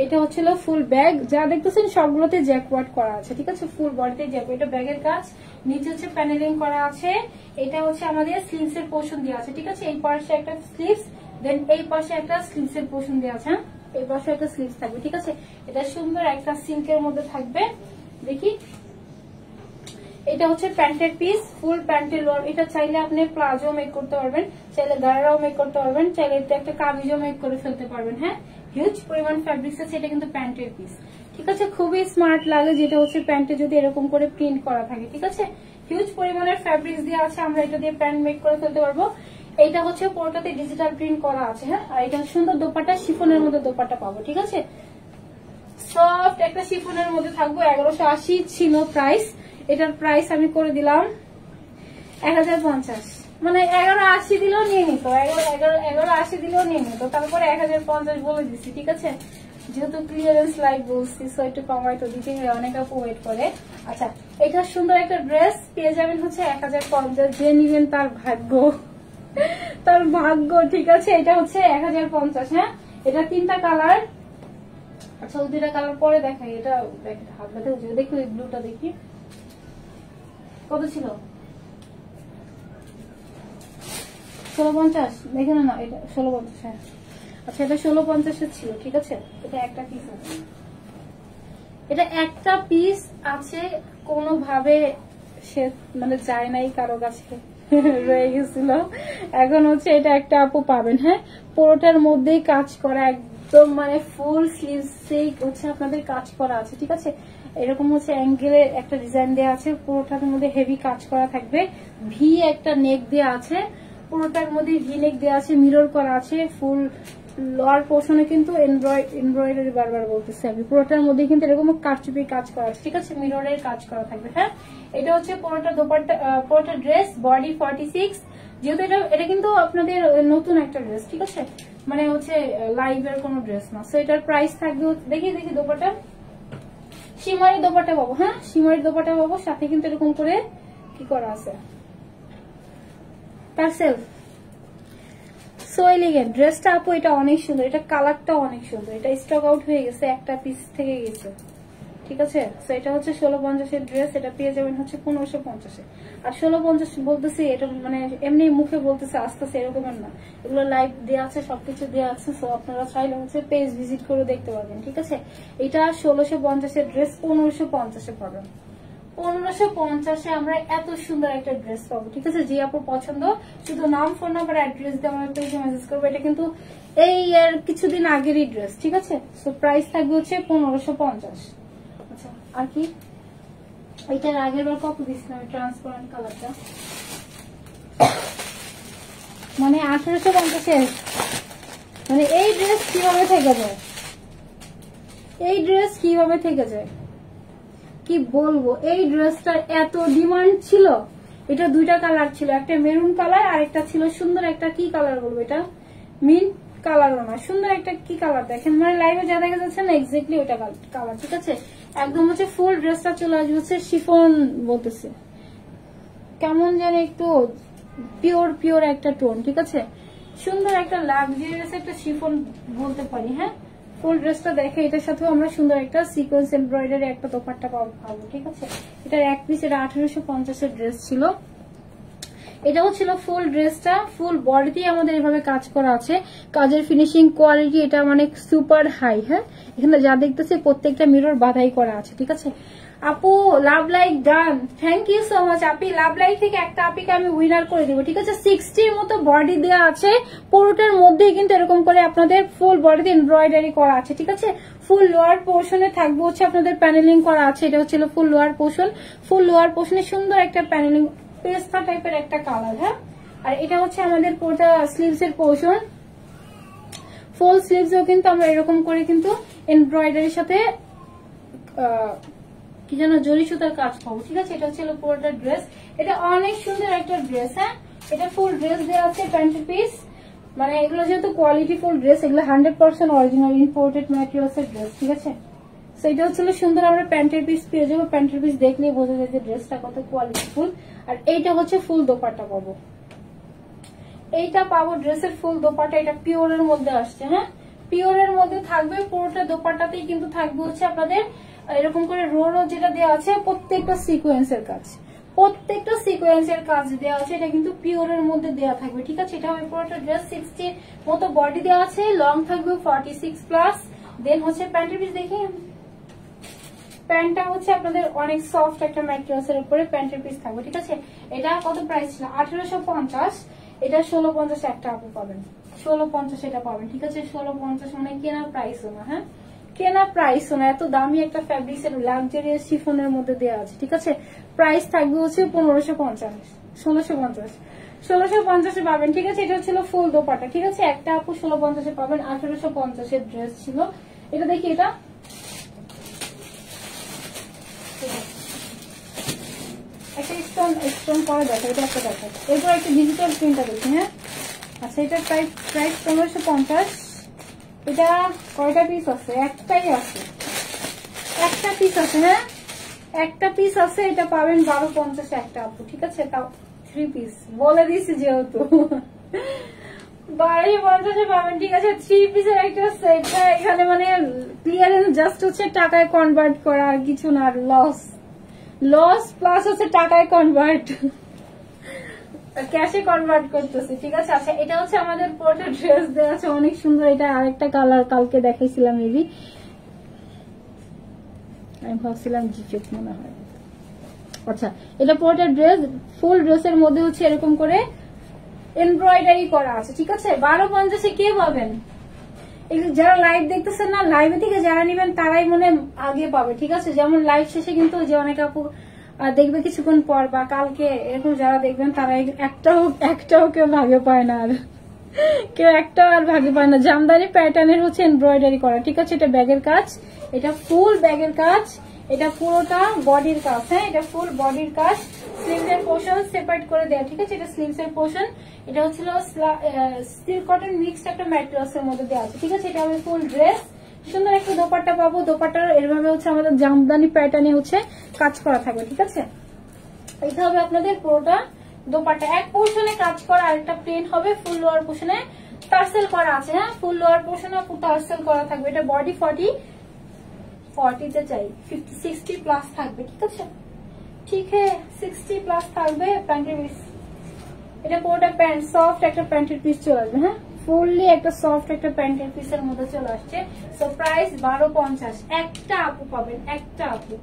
এটা হচ্ছিল ফুল ব্যাগ, যা দেখতেছেন সবগুলোতে জ্যাকওয়ার্ড করা আছে, ঠিক আছে, ফুল বডিতে জ্যাকওয়ার্ড। এটা ব্যাগের কাজ, নিচে হচ্ছে প্যানেলিং করা আছে। এটা হচ্ছে আমাদের স্লিভস এর পোর্শন দেওয়া আছে, ঠিক আছে, এই পাশে একটা স্লিভস, দেন এই পাশে একটা স্লিভস এর পোর্শন দেওয়া আছে, হ্যাঁ, এই পাশে একটা স্লিভস থাকবে, ঠিক আছে। এটা সুন্দর একটা সিল্কের মধ্যে থাকবে। দেখি, এটা হচ্ছে প্যান্টের পিস, ফুল প্যান্টের লোয়ার। এটা চাইলে আপনি প্লাজো মেক করতে পারবেন, চাইলে গাড়ারাও মেক করতে পারবেন, চাইলে একটা কামিজও মেক করে ফেলতে পারবেন, হ্যাঁ। হিউজ পরিমাণ ফ্যাব্রিক্স আছে, এটা কিন্তু প্যান্টের পিস, ঠিক আছে। খুবই স্মার্ট লাগে, যেটা হচ্ছে প্যান্টে যদি এরকম করে প্রিন্ট করা থাকে, ঠিক আছে। হিউজ পরিমাণের ফ্যাব্রিক্স দিয়ে আছে, আমরা এটা দিয়ে প্যান্ট মেক করে ফেলতে পারবো। এইটা হচ্ছে পুরোটাতে ডিজিটাল প্রিন্ট করা আছে, হ্যাঁ। আর এটা সুন্দর দোপাট্টা, শিফনের মধ্যে দোপাট্টা পাবো, ঠিক আছে। সফট একটা শিফনের মধ্যে থাকবো। 1180 ছিল প্রাইস, এটার প্রাইস আমি করে দিলাম 1050, মানে 1180 দিলেও নিয়ে নিত, 1180 দিলেও নিয়ে নিত, তারপরে 1050 বলে দিচ্ছি, ঠিক আছে। যেহেতু ক্লিয়ারেন্স লাইভ বলছি, সো একটু কমাই তো দিতে হয়, অনেক আপু ওয়েট করে। আচ্ছা, এটা সুন্দর একটা ড্রেস পেয়ে যাবেন হচ্ছে 1050, যে নিবেন তার ভাগ্য, তার ভাগ্য, ঠিক আছে। এটা হচ্ছে 1050, হ্যাঁ। এটা 3টা কালার। আচ্ছা, ওই 2টা কালার পরে দেখাই। এটা হাত ব্যথা হচ্ছে, দেখি ওই ব্লুটা দেখি কত ছিল, 1650, দেখে না, এটা 1650, হ্যাঁ। আচ্ছা, এটা 1650 ছিল, ঠিক আছে। এটা একটা পিস আছে, এটা একটা পিস আছে, কোনোভাবে সে মানে যায় নাই কারো কাছে, রয়ে গেছিল। এখন হচ্ছে এটা একটা আপু পাবেন, হ্যাঁ। পুরোটার মধ্যেই কাজ করা, একদম মানে ফুল স্লিভসেই হচ্ছে আপনাদের কাজ করা আছে, ঠিক আছে। এরকম হচ্ছে অ্যাঙ্গেলের একটা ডিজাইন দেওয়া আছে, পুরোটার মধ্যে হেভি কাজ করা থাকবে। ভি একটা নেক দেওয়া আছে, পুরোটার মধ্যে ভি নেক দেওয়া আছে, মিরর করা আছে। ফুল লোয়ার পোর্শনে কিন্তু এমব্রয়ডারি, বারবার বলতেছি আমি, পুরোটার মধ্যে কিন্তু এরকম কারচুপি কাজ করা আছে, ঠিক আছে, মিররের কাজ করা থাকবে, হ্যাঁ। এটা হচ্ছে পুরোটা দোপাট্টা, পুরোটা ড্রেস, বডি 46। যেহেতু এটা কিন্তু আপনাদের নতুন একটা ড্রেস, ঠিক আছে, মানে হচ্ছে লাইভের কোনো ড্রেস না। সো এটার প্রাইস থাকবে, দেখি দোপাট্টা, শিমারি দোপাট্টা পাবো, হ্যাঁ, শিমারি দোপাট্টা পাবো, সাথে কিন্তু এরকম করে কি করা আছে, টার্সেল। সো এলিগেন্ট ড্রেসটা আপু, এটা অনেক সুন্দর, এটা কালারটাও অনেক সুন্দর। এটা স্টক আউট হয়ে গেছে, একটা পিস থেকে গেছে, ঠিক আছে। সো এটা হচ্ছে 1650 ড্রেস, এটা পেয়ে যাবেন হচ্ছে 1550। আর 1650 বলতেছি, এটা মানে এমনি মুখে বলতেছে আস্তে আস্তে, এরকমের না, এগুলো লাইভ দেওয়া আছে, সবকিছু দেওয়া আছে। সো আপনারা চাইলে হচ্ছে পেজ ভিজিট করে দেখতে পারবেন, ঠিক আছে। এটা 1650 ড্রেস 1550 পাবেন। 1550 আমরা এত সুন্দর একটা ড্রেস পাবো, ঠিক আছে। যে আপুর পছন্দ, শুধু নাম, ফোন নাম্বার, অ্যাড্রেস দিয়ে আমার পেজে মেসেজ করবো। এটা কিন্তু এই এর কিছুদিন আগেরই ড্রেস, ঠিক আছে। সো প্রাইস থাকবে হচ্ছে 1550। আচ্ছা, আর কি, এটার আগের বার কত দিচ্ছিলাম, ট্রান্সপারেন্ট কালারটা, মানে 1850। মানে এই ড্রেস কিভাবে থেকে যায়, এই ড্রেস কিভাবে থেকে যায় কি বলবো। এই ড্রেসটার এত ডিমান্ড ছিল, এটা 2টা কালার ছিল, একটা মেরুন কালার আর একটা ছিল সুন্দর একটা কি কালার বলবো, এটা মিন্ট কালারও না, সুন্দর একটা কি কালার দেখেন, মানে লাইভে যা দেখা যাচ্ছে না এক্স্যাক্টলি ওইটা কালার, ঠিক আছে। একদম হচ্ছে ফুল ড্রেসটা চলে আসবে হচ্ছে শিফন, বলতেছে কেমন যেন একটু পিওর একটা টোন, ঠিক আছে। সুন্দর একটা লাক্সারিয়াস একটা শিফন বলতে পারি, হ্যাঁ। ফুল ড্রেসটা দেখে, এটার সাথেও আমরা সুন্দর একটা সিকোয়েন্স এমব্রয়ডারি একটা দোপাট্টা পাবো, ঠিক আছে। এটার এক পিস, এটা 1850 ড্রেস ছিল। এটাও ছিল ফুল ড্রেসটা, ফুল বডিতে আমাদের এভাবে কাজ করা আছে। কাজের ফিনিশিং কোয়ালিটি এটা মানে সুপার হাই, হ্যাঁ। এখানে যা দেখতেছে প্রত্যেকটা মিরর বাধাই করা আছে, ঠিক আছে। আপু love like done, thank you so much আপি। লাভ লাইক থেকে একটা আপিকে আমি উইনার করে দিব, ঠিক আছে। 60 মতো বডি দেওয়া আছে, পুরোটার মধ্যেই কিন্তু এরকম করে আপনাদের ফুল বডিতে এমব্রয়ডারি করা আছে, ঠিক আছে। ফুল লোয়ার পোর্শনে থাকবে হচ্ছে আপনাদের প্যানেলিং করা আছে, এটা হচ্ছে ফুল লোয়ার পোর্শন। ফুল লোয়ার পোর্শনে সুন্দর একটা প্যানেলিং, পেস্তা টাইপের একটা কালার, হ্যাঁ। আর এটা হচ্ছে আমাদের পুরোটা স্লিভস এর পোর্শন, ফুল স্লিভসও কিন্তু আমরা এরকম করে কিন্তু এমব্রয়ডারির সাথে কি যেন জরি সুতার কাজ পাবো, ঠিক আছে। এটা হচ্ছে পুরোটা ড্রেস, এটা অনেক সুন্দর একটা ড্রেস, হ্যাঁ। এটা ফুল ড্রেস দেওয়া আছে, প্যান্টের পিস, মানে এগুলো যেহেতু কোয়ালিটি ফুল ড্রেস, এগুলো 100% অরিজিনাল ইম্পোর্টেড ম্যাটেরিয়ালস এর ড্রেস, ঠিক আছে। সেটা হচ্ছে সুন্দর আমরা প্যান্টের পিস পেয়ে যাবো, প্যান্টের পিস দেখলেই বোঝা যায় যে ড্রেসটা কত কোয়ালিটি ফুল। আর এইটা হচ্ছে ফুল দোপাট্টা পাবো, এইটা পাবো ড্রেসের ফুল দোপাট্টা, এটা পিওরের মধ্যে আসছে, হ্যাঁ। পিওরের মধ্যে থাকবে, পুরোটা দোপাট্টাতেই কিন্তু থাকবে হচ্ছে আপনাদের এরকম করে রো রো যেটা দেওয়া আছে প্রত্যেকটা সিকোয়েন্সের কাজ, প্রত্যেকটা সিকোয়েন্সের কাজ দেওয়া আছে। এটা কিন্তু পিওরের মধ্যে দেওয়া থাকবে, ঠিক আছে। এটা হবে পুরোটা ড্রেস 60 মতো বডি দেওয়া আছে, লং থাকবে 46+। দেন হচ্ছে প্যান্টের পিস দেখি, প্যান্টটা হচ্ছে আপনাদের অনেক সফট একটা ম্যাটেরিয়ালসের উপরে প্যান্টের পিস থাকবে, ঠিক আছে। এটা কত প্রাইস ছিল? 1850। এটা 1650 একটা আপু পাবেন, 1650 এটা পাবেন, ঠিক আছে। 1650 মানে কেনা প্রাইসও না, হ্যাঁ কেনা প্রাইসও না, এত দামি একটা ফ্যাব্রিক্স এর লাক্সারিয়াস শিফনের মধ্যে দেওয়া আছে, ঠিক আছে। প্রাইস থাকবে হচ্ছে 1550, 1650, 1650 পাবেন, ঠিক আছে। এটা ছিল ফুল দোপাট্টা, ঠিক আছে। একটা আপু 1650 পাবেন, 1850 এর ড্রেস ছিল এটা। দেখি এটা একটা স্টোন করা দেখো, এটা একটা দেখো। এরপর একটা ডিজিটাল প্রিন্টটা দেখি, হ্যাঁ আচ্ছা। এটার প্রাইস 1550। এটা কয়টা পিস আছে? একটাই আছে, একটা পিস আছে, হ্যাঁ একটা পিস আছে। এটা পাবেন 1250 একটা আপু, ঠিক আছে। তাও 3 পিস বলে দিছি যেহেতু 1250 পাবেন, ঠিক আছে। 3 পিসের একটা সেট, এখানে মানে ক্লিয়ারেন্স জাস্ট হচ্ছে টাকায় কনভার্ট করা, আর কিছু না। লস প্লাস হচ্ছে টাকায় কনভার্ট, ক্যাশে কনভার্ট করতেছে, ঠিক আছে। আচ্ছা এটা হচ্ছে আমাদের পুরোটা ড্রেস দেওয়া আছে, অনেক সুন্দর। এটা আরেকটা কালার কালকে দেখাইছিলাম মেবি, আমি ভাবছিলাম জিচক মনে হয়। আচ্ছা এটা পুরোটা ড্রেস, ফুল ড্রেসের মধ্যে হচ্ছে এরকম করে এমব্রয়ডারি করা আছে, ঠিক আছে। 1250 কে পাবেন? যারা লাইভ দেখতেছেন না, লাইভে থেকে যারা নিবেন তারাই মনে আগে পাবে, ঠিক আছে। যেমন লাইভ শেষে কিন্তু যে অনেক আপু দেখবে কিছুক্ষণ পর বা কালকে, এরকম যারা দেখবেন তারা একটাও কেউ ভাগে পায় না, আর কেউ একটাও আর ভাগে পায় না। জামদানি প্যাটার্নের হচ্ছে এমব্রয়ডারি করা, ঠিক আছে। এটা ব্যাগের কাজ, এটা ফুল ব্যাগের কাজ, এটা পুরোটা বডির কাজ, হ্যাঁ এটা ফুল বডির কাজ। স্লিভস এর পোর্শন সেপারেট করে দেওয়া, ঠিক আছে। এটা স্লিভস এর পোর্শন, এটা হচ্ছিল সিল্ক কটন মিক্সড একটা ম্যাটেরিয়ালস এর মধ্যে দেওয়া আছে, ঠিক আছে। এটা হবে ফুল ড্রেস, সুন্দর একটা দোপাট্টা পাবো। দোপাট্টার এরভাবে হচ্ছে আমাদের জামদানি প্যাটার্নে হচ্ছে কাজ করা থাকবে, ঠিক আছে। এটা হবে আপনাদের পুরোটা দোপাট্টা, এক পোর্শনে কাজ করা, আরেকটা প্লেন হবে। ফুল লোয়ার পোর্শনে টার্সেল করা আছে, হ্যাঁ ফুল লোয়ার পোর্শনে টার্সেল করা থাকবে। এটা বডি 40 চাই 60+ থাকবে, ঠিক আছে। ঠিক হ্যাঁ 60+ থাকবে প্যান্টের পিস। এটা পুরোটা প্যান্ট, সফট একটা প্যান্টের পিস চলে আসবে, হ্যাঁ ফুললি একটা সফট একটা প্যান্টের পিসের মধ্যে চলে আসছে। So price 1250। একটা আপু পাবেন, একটা আপু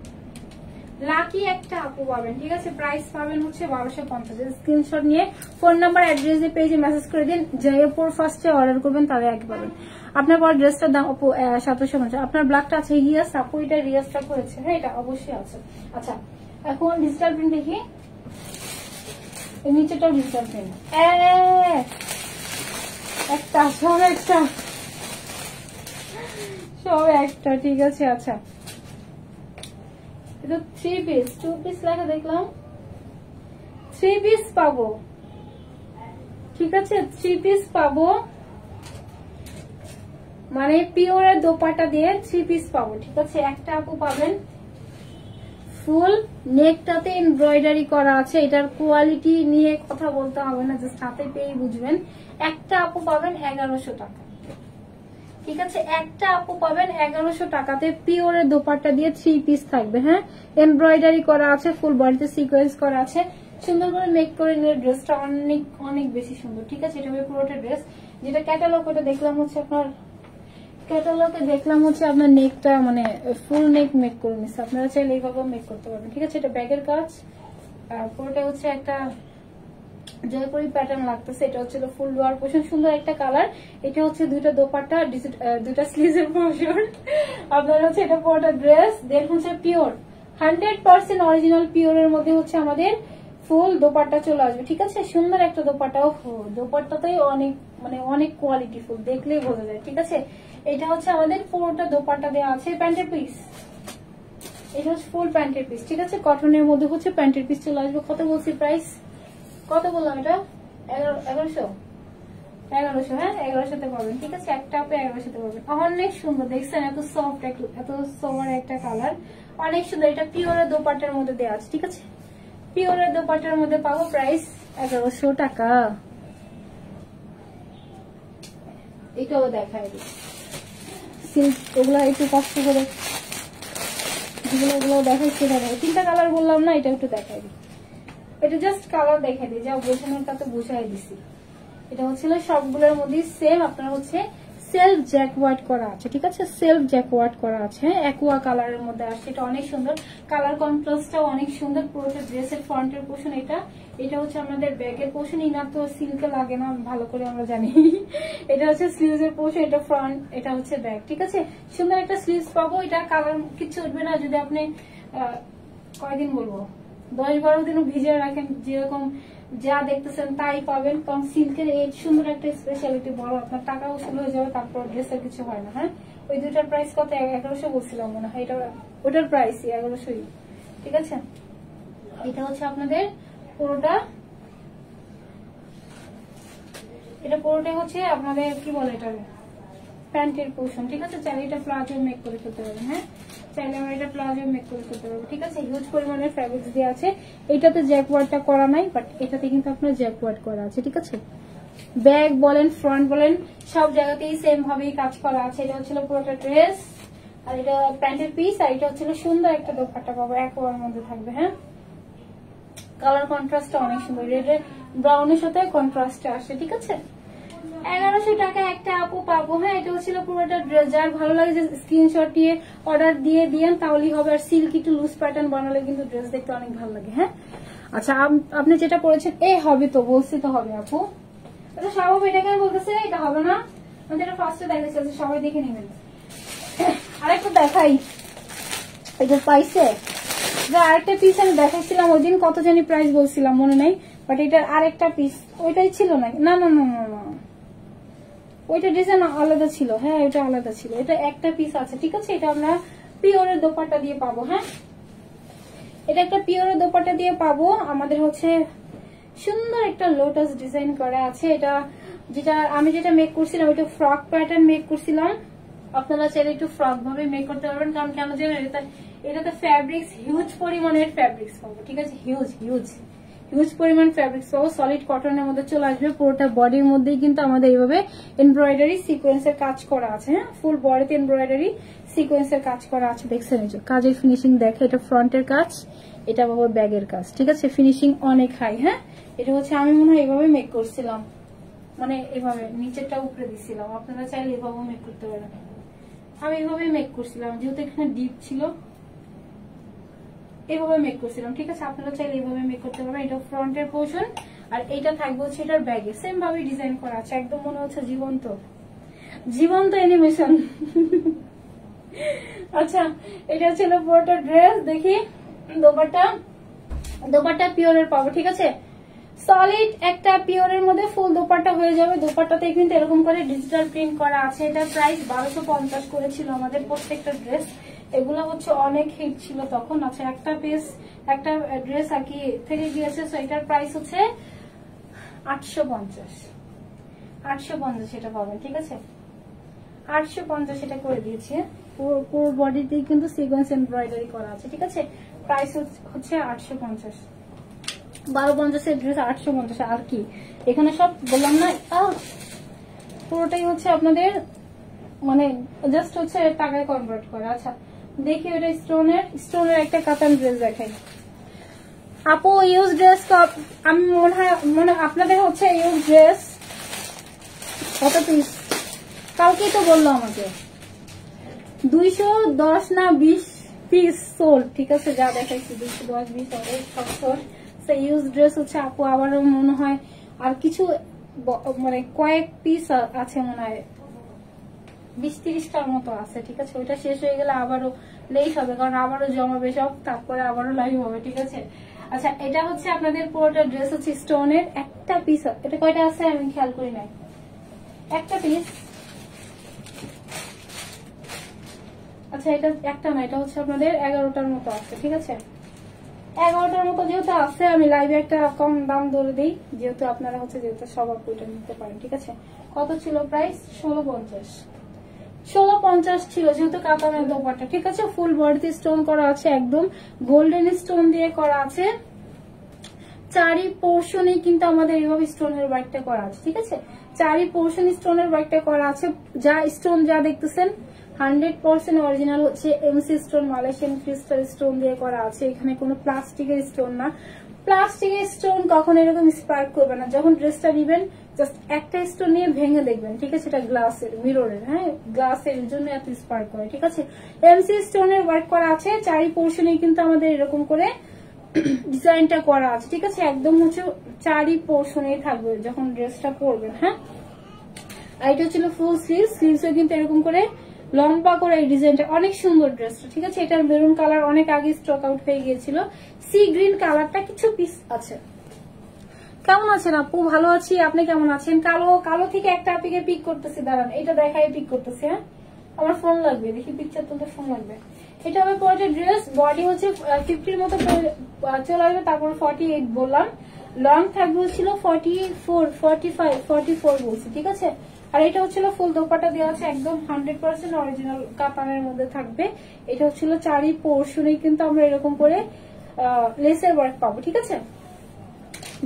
লাকি একটা আপু পাবেন, ঠিক আছে। প্রাইস পাবেন হচ্ছে 1250। স্ক্রিনশট নিয়ে ফোন নাম্বার অ্যাড্রেস দিয়ে পেজে মেসেজ করে দিন, জয়পুর ফার্স্টে অর্ডার করবেন তাহলে আগে পাবেন। আপনার পর ড্রেসটার দাম 1750। আপনার ব্ল্যাকটা আছে রিয়াস আপু, এটা রিয়াসটা করেছে, হ্যাঁ এটা অবশ্যই আছে। আচ্ছা এখন ডিজিটাল প্রিন্ট দেখি, নিচেটাও ডিজিটাল প্রিন্ট, একটা সব একটা, ঠিক আছে। আচ্ছা এটা 3 পিস, 2 পিস লেখা দেখলাম, 3 পিস পাবো, ঠিক আছে। 3 পিস পাবো, মানে পিওরের দোপাট্টা দিয়ে 3 পিস পাবো, ঠিক আছে। একটা আপু পাবেন ফুল নেকটাতে এমব্রয়ডারি করা আছে, এটার কোয়ালিটি নিয়ে কথা বলতে হবে না, জাস্ট হাতে পেয়ে বুঝবেন। একটা আপু পাবেন 1100 টাকা, ঠিক আছে। একটা আপু পাবেন 1100 টাকাতে পিওরের দোপাট্টা দিয়ে 3 পিস থাকবে, হ্যাঁ এমব্রয়ডারি করা আছে, ফুল বডিতে সিকোয়েন্স করা আছে, সুন্দর করে মেক করে নিলে ড্রেসটা অনেক অনেক বেশি সুন্দর, ঠিক আছে। এটা হবে পুরোটা ড্রেস। যেটা ক্যাটালগ ওটা দেখলাম হচ্ছে আপনার, ক্যাটালগে দেখলাম হচ্ছে আপনার নেকটা মানে ফুল নেক মেক করে নিচ্ছে, আপনারা চাইলে এইভাবে মেক করতে পারবেন, ঠিক আছে। এটা ব্যাগের কাজ, আর পুরোটা হচ্ছে একটা জয়পুরি প্যাটার্ন লাগতেছে। এটা হচ্ছে ফুল লোয়ার পোর্শন, সুন্দর একটা কালার। এটা হচ্ছে দুইটা দোপাট্টা, দুইটা স্লিভের পোর্শন। আপনার হচ্ছে এটা পুরোটা ড্রেস। দেন হচ্ছে পিওর 100% অরিজিনাল পিওরের মধ্যে হচ্ছে আমাদের ফুল দোপাট্টা চলে আসবে, ঠিক আছে। সুন্দর একটা দোপাট্টা, দোপাট্টাতেই অনেক মানে অনেক কোয়ালিটি ফুল, দেখলেই বোঝা যায়, ঠিক আছে। এটা হচ্ছে আমাদের পুরোটা দোপাট্টা দেওয়া আছে, প্যান্টের পিস। এটা হচ্ছে ফুল প্যান্টের পিস, ঠিক আছে। কটনের মধ্যে হচ্ছে প্যান্টের পিস চলে আসবে। কত বলছি প্রাইস, কত বললাম? এটা 1100, হ্যাঁ 1100তে পাবেন, ঠিক আছে। একটা আপনি 1100তে পাবেন, অনেক সুন্দর দেখছেন, এত সফট এত সোভার একটা কালার, অনেক সুন্দর। এটা পিওরের দোপাট্টার মধ্যে দেওয়া আছে, ঠিক আছে। পিওরের দোপাট্টার মধ্যে পাবো, প্রাইস 1100 টাকা। এটাও দেখাই দিই, সিল্ক, ওগুলো একটু কষ্ট করে ওগুলো দেখাচ্ছি। তিনটা কালার বললাম না, এটা একটু দেখাই দিই। এটা জাস্ট কালার দেখাই দিই, যা বোঝানোর কাছে বোঝাই দিছি। এটা হচ্ছিল সবগুলোর মধ্যে সেম, আপনার হচ্ছে সেলফ জ্যাকওয়ার্ড করা আছে, ঠিক আছে, সেলফ জ্যাকওয়ার্ড করা আছে। হ্যাঁ, অ্যাকুয়া কালারের মধ্যে আসছে, এটা অনেক সুন্দর, কালার কন্ট্রাস্টটাও অনেক সুন্দর। পুরোটা ড্রেসের ফ্রন্টের পোর্শন, এটা হচ্ছে আমাদের ব্যাগের পোর্শন। ইনার তো সিল্কে লাগে না, ভালো করে আমরা জানি। এটা হচ্ছে স্লিভস এর পোর্শন, এটা ফ্রন্ট, এটা হচ্ছে ব্যাগ, ঠিক আছে। সুন্দর একটা স্লিভস পাবো, এটা কালার কিছু উঠবে না যদি আপনি কয়দিন বলবো 10-12 দিনও ভিজিয়ে রাখেন, যেরকম যা দেখতেছেন তাই পাবেন। কারণ সিল্কের এই সুন্দর একটা স্পেশালিটি, বড় আপনার টাকা উসুল হয়ে যাবে, তারপর ড্রেসের কিছু হয় না। হ্যাঁ, ওই দুটার প্রাইস কত? 1100 বলছিলাম মনে হয়, এটা ওটার প্রাইসই 1100, ঠিক আছে। এটা হচ্ছে আপনাদের পুরোটা, এটা পুরোটাই হচ্ছে আপনাদের কি বলে এটা প্যান্টের পোর্শন, ঠিক আছে। চাইলে এটা প্লাজো মেক করে ফেলতে পারবেন। হ্যাঁ, চাইলে আমরা এটা প্লাজো মেক করে ফেলতে পারবো, ঠিক আছে। হিউজ পরিমাণের ফ্যাব্রিক্স দিয়ে আছে। এটাতে জ্যাকওয়ার্ডটা করা নাই, বাট এটাতে কিন্তু আপনার জ্যাকওয়ার্ড করা আছে, ঠিক আছে। ব্যাক বলেন, ফ্রন্ট বলেন, সব জায়গাতেই সেম ভাবেই কাজ করা আছে। এটা হচ্ছিল পুরোটা ড্রেস, আর এটা প্যান্টের পিস, আর এটা হচ্ছিল সুন্দর একটা দোপাট্টা পাবো, একবার মধ্যে থাকবে। হ্যাঁ, কালার কন্ট্রাস্টটা অনেক সুন্দর, রেড ব্রাউনের সাথে কন্ট্রাস্টে আসে, ঠিক আছে। 1100 টাকা একটা আপু পাবো। হ্যাঁ, এটা হচ্ছিল পুরোটা ড্রেস। যার ভালো লাগে যে স্ক্রিনশট দিয়ে অর্ডার দিয়ে দিয়েন, তাহলেই হবে। আর সিল্ক একটু লুজ প্যাটার্ন বানালে কিন্তু ড্রেস দেখতে অনেক ভালো লাগে। হ্যাঁ, আচ্ছা, আপনি যেটা পড়েছেন হবে তো, বলছি তো হবে আপু, এটা স্বাভাবিক। এটা কেন বলতেছে এটা হবে না? আমি যেটা ফার্স্টে দেখাচ্ছি, সবাই দেখে নেবেন। আরেকটা দেখাই, এটা পাইছে যে আরেকটা পিস আমি দেখাইছিলাম ওই দিন, কত জানি প্রাইস বলছিলাম মনে নাই, বাট এটার আরেকটা পিস ওইটাই ছিল না, না না না না না, ওইটা ডিজাইন আলাদা ছিল। হ্যাঁ, এটা আলাদা ছিল, এটা একটা পিস আছে, ঠিক আছে। এটা আমরা পিওরের দোপাট্টা দিয়ে পাবো। হ্যাঁ, এটা একটা পিওরের দোপাট্টা দিয়ে পাবো। আমাদের হচ্ছে সুন্দর একটা লোটাস ডিজাইন করা আছে। এটা আমি যেটা মেক করছিলাম, এটা ফ্রক প্যাটার্ন মেক করছিলাম। আপনারা চাইলে একটু ফ্রক ভাবে মেক করতে পারবেন, কারণ কেন জানেন, এটাতে ফ্যাব্রিক্স হিউজ পরিমাণের ফ্যাব্রিক্স পাবো, ঠিক আছে। হিউজ পরিমাণ ফ্যাব্রিক্স পাবো, সলিড কটনের মধ্যে চলে আসবে। পুরোটা বডির মধ্যেই কিন্তু আমাদের এইভাবে এমব্রয়ডারি সিকোয়েন্সের কাজ করা আছে। হ্যাঁ, ফুল বডিতে এমব্রয়ডারি সিকোয়েন্সের কাজ করা আছে, দেখছেন। এই যে কাজের ফিনিশিং দেখে, এটা ফ্রন্টের কাজ, এটা বাবা ব্যাগের কাজ, ঠিক আছে। ফিনিশিং অনেক হাই। হ্যাঁ, এটা হচ্ছে আমি মনে হয় এইভাবে মেক করছিলাম, মানে এভাবে নিচেরটা উপরে দিছিলাম। আপনারা চাইলে এভাবে মেক করতে পারেন। আমি এইভাবে মেক করছিলাম, যেহেতু এখানে ডিপ ছিল, এইভাবে মেক করছিলাম, ঠিক আছে। আপনারা চাইলে এইভাবে মেক করতে পারবেন। এটা ফ্রন্টের পোর্শন, আর এটা থাকবে হচ্ছে এটার ব্যাগে, সেম ভাবে ডিজাইন করা আছে, একদম মনে হচ্ছে জীবন্ত অ্যানিমেশন। আচ্ছা, এটা ছিল পুরোটা ড্রেস। দেখি দোপাট্টা পিওরের পাবো, ঠিক আছে। সলিড একটা পিওরের মধ্যে ফুল দোপাট্টা হয়ে যাবে। দোপাট্টাতে কিন্তু এরকম করে ডিজিটাল প্রিন্ট করা আছে। এটার প্রাইস 1250 করেছিল আমাদের প্রত্যেকটা ড্রেস। এগুলো হচ্ছে অনেক হিট ছিল তখন। আচ্ছা, একটা ড্রেস আর কি থেকে গিয়েছে, এটার প্রাইস হচ্ছে 850 এটা পাবেন, ঠিক আছে। 850 এটা করে দিয়েছে। পুরো বডিতেই কিন্তু সিকোয়েন্স এমব্রয়ডারি করা আছে, ঠিক আছে। প্রাইস হচ্ছে 850। 1250 এর ড্রেস 850। আর কি এখানে সব বললাম না, পুরোটাই হচ্ছে আপনাদের মানে জাস্ট হচ্ছে টাকায় কনভার্ট করা। আচ্ছা, দেখি ওটা স্টোনের একটা কাতান ড্রেস দেখাই। আপু, ইউজ ড্রেস আমি মনে আপনাদের হচ্ছে ইউজ ড্রেস কত পিস? কালকেই তো বললো আমাকে 210 না 20 পিস সোল্ড, ঠিক আছে। যা দেখাইছি 210 20 অনেক সব সোল্ড। ইউজ ড্রেস হচ্ছে আপু আবারও মনে হয় আর কিছু মানে কয়েক পিস আছে, মনে হয় 20-30টার মতো আছে, ঠিক আছে। ওইটা শেষ হয়ে গেলে আবারও লেট হবে, কারণ আবারও জমাবে সব, তারপরে আবারও লাইভ হবে, ঠিক আছে। আচ্ছা, এটা হচ্ছে আপনাদের পুরোটা ড্রেস হচ্ছে স্টোনের একটা পিস। এটা কয়টা আছে আমি খেয়াল করি নাই, একটা পিস। আচ্ছা, এটা একটা না, এটা হচ্ছে আপনাদের 11টার মতো আছে, ঠিক আছে। 11টার মতো যেহেতু আছে, আমি লাইভে একটা কম দাম ধরে দিই, যেহেতু আপনারা হচ্ছে যেহেতু সব আপুটা নিতে পারেন, ঠিক আছে। কত ছিল প্রাইস? 1650 ছিল, যেহেতু কাতানের দোপাট্টা, ঠিক আছে। ফুল বডিতে স্টোন করা আছে, একদম গোল্ডেন স্টোন দিয়ে করা আছে। চারি পোর্শনে কিন্তু আমাদের এইভাবে স্টোনের ওয়ার্কটা করা আছে, ঠিক আছে। চারি পোর্শন স্টোনের ওয়ার্কটা করা আছে। যা স্টোন যা দেখতেছেন 100% অরিজিনাল হচ্ছে MC stone, Malaysian crystal stone দিয়ে করা আছে। এখানে কোনো প্লাস্টিকের স্টোন না। প্লাস্টিকের স্টোন কখন এরকম স্পার্ক করবে না। যখন ড্রেসটা নিবেন জাস্ট একটা স্টোন নিয়ে ভেঙে দেখবেন, ঠিক আছে? এটা গ্লাসের, মিররের, হ্যাঁ গ্লাসের জন্য এত স্পার্ক করে, ঠিক আছে? এমসি স্টোনের ওয়ার্ক করা আছে। চারি পোর্শনে কিন্তু আমাদের এরকম করে ডিজাইনটা করা আছে, ঠিক আছে? একদম হচ্ছে চারি পোর্শনে থাকবে যখন ড্রেসটা পরবেন, হ্যাঁ। আর এটা ছিল ফুল স্লিভস, স্লিভসে কিন্তু এরকম করে লম্বা করে এই ডিজাইনটা, অনেক সুন্দর ড্রেসটা, ঠিক আছে? এটার মেরুন কালার অনেক আগে স্টক আউট হয়ে গিয়েছিল। সি গ্রিন কালারটা কিছু পিস আছে। কেমন আছেন আপু? ভালো আছি, আপনি কেমন আছেন? কালো কালো থেকে একটা আপিকে পিক করতেছি, দাঁড়ান এটা দেখাই পিক করতেছি, হ্যাঁ আমার ফোন লাগবে, দেখি পিকচার তুলতে ফোন লাগবে। এটা হবে পরে ড্রেস, বডি হচ্ছে 50-র মতো চলে আসবে, তারপর 48 বললাম, লং থাকবে হচ্ছিল 44, 45, 44 বলছি, ঠিক আছে? আর এটা হচ্ছিল ফুল দোপাটা দেওয়া আছে, একদম 100% অরিজিনাল কাতানের মধ্যে থাকবে। এটা হচ্ছিল চারি পোর্শনে কিন্তু আমরা এরকম করে লেসের ওয়ার্ক পাবো, ঠিক আছে?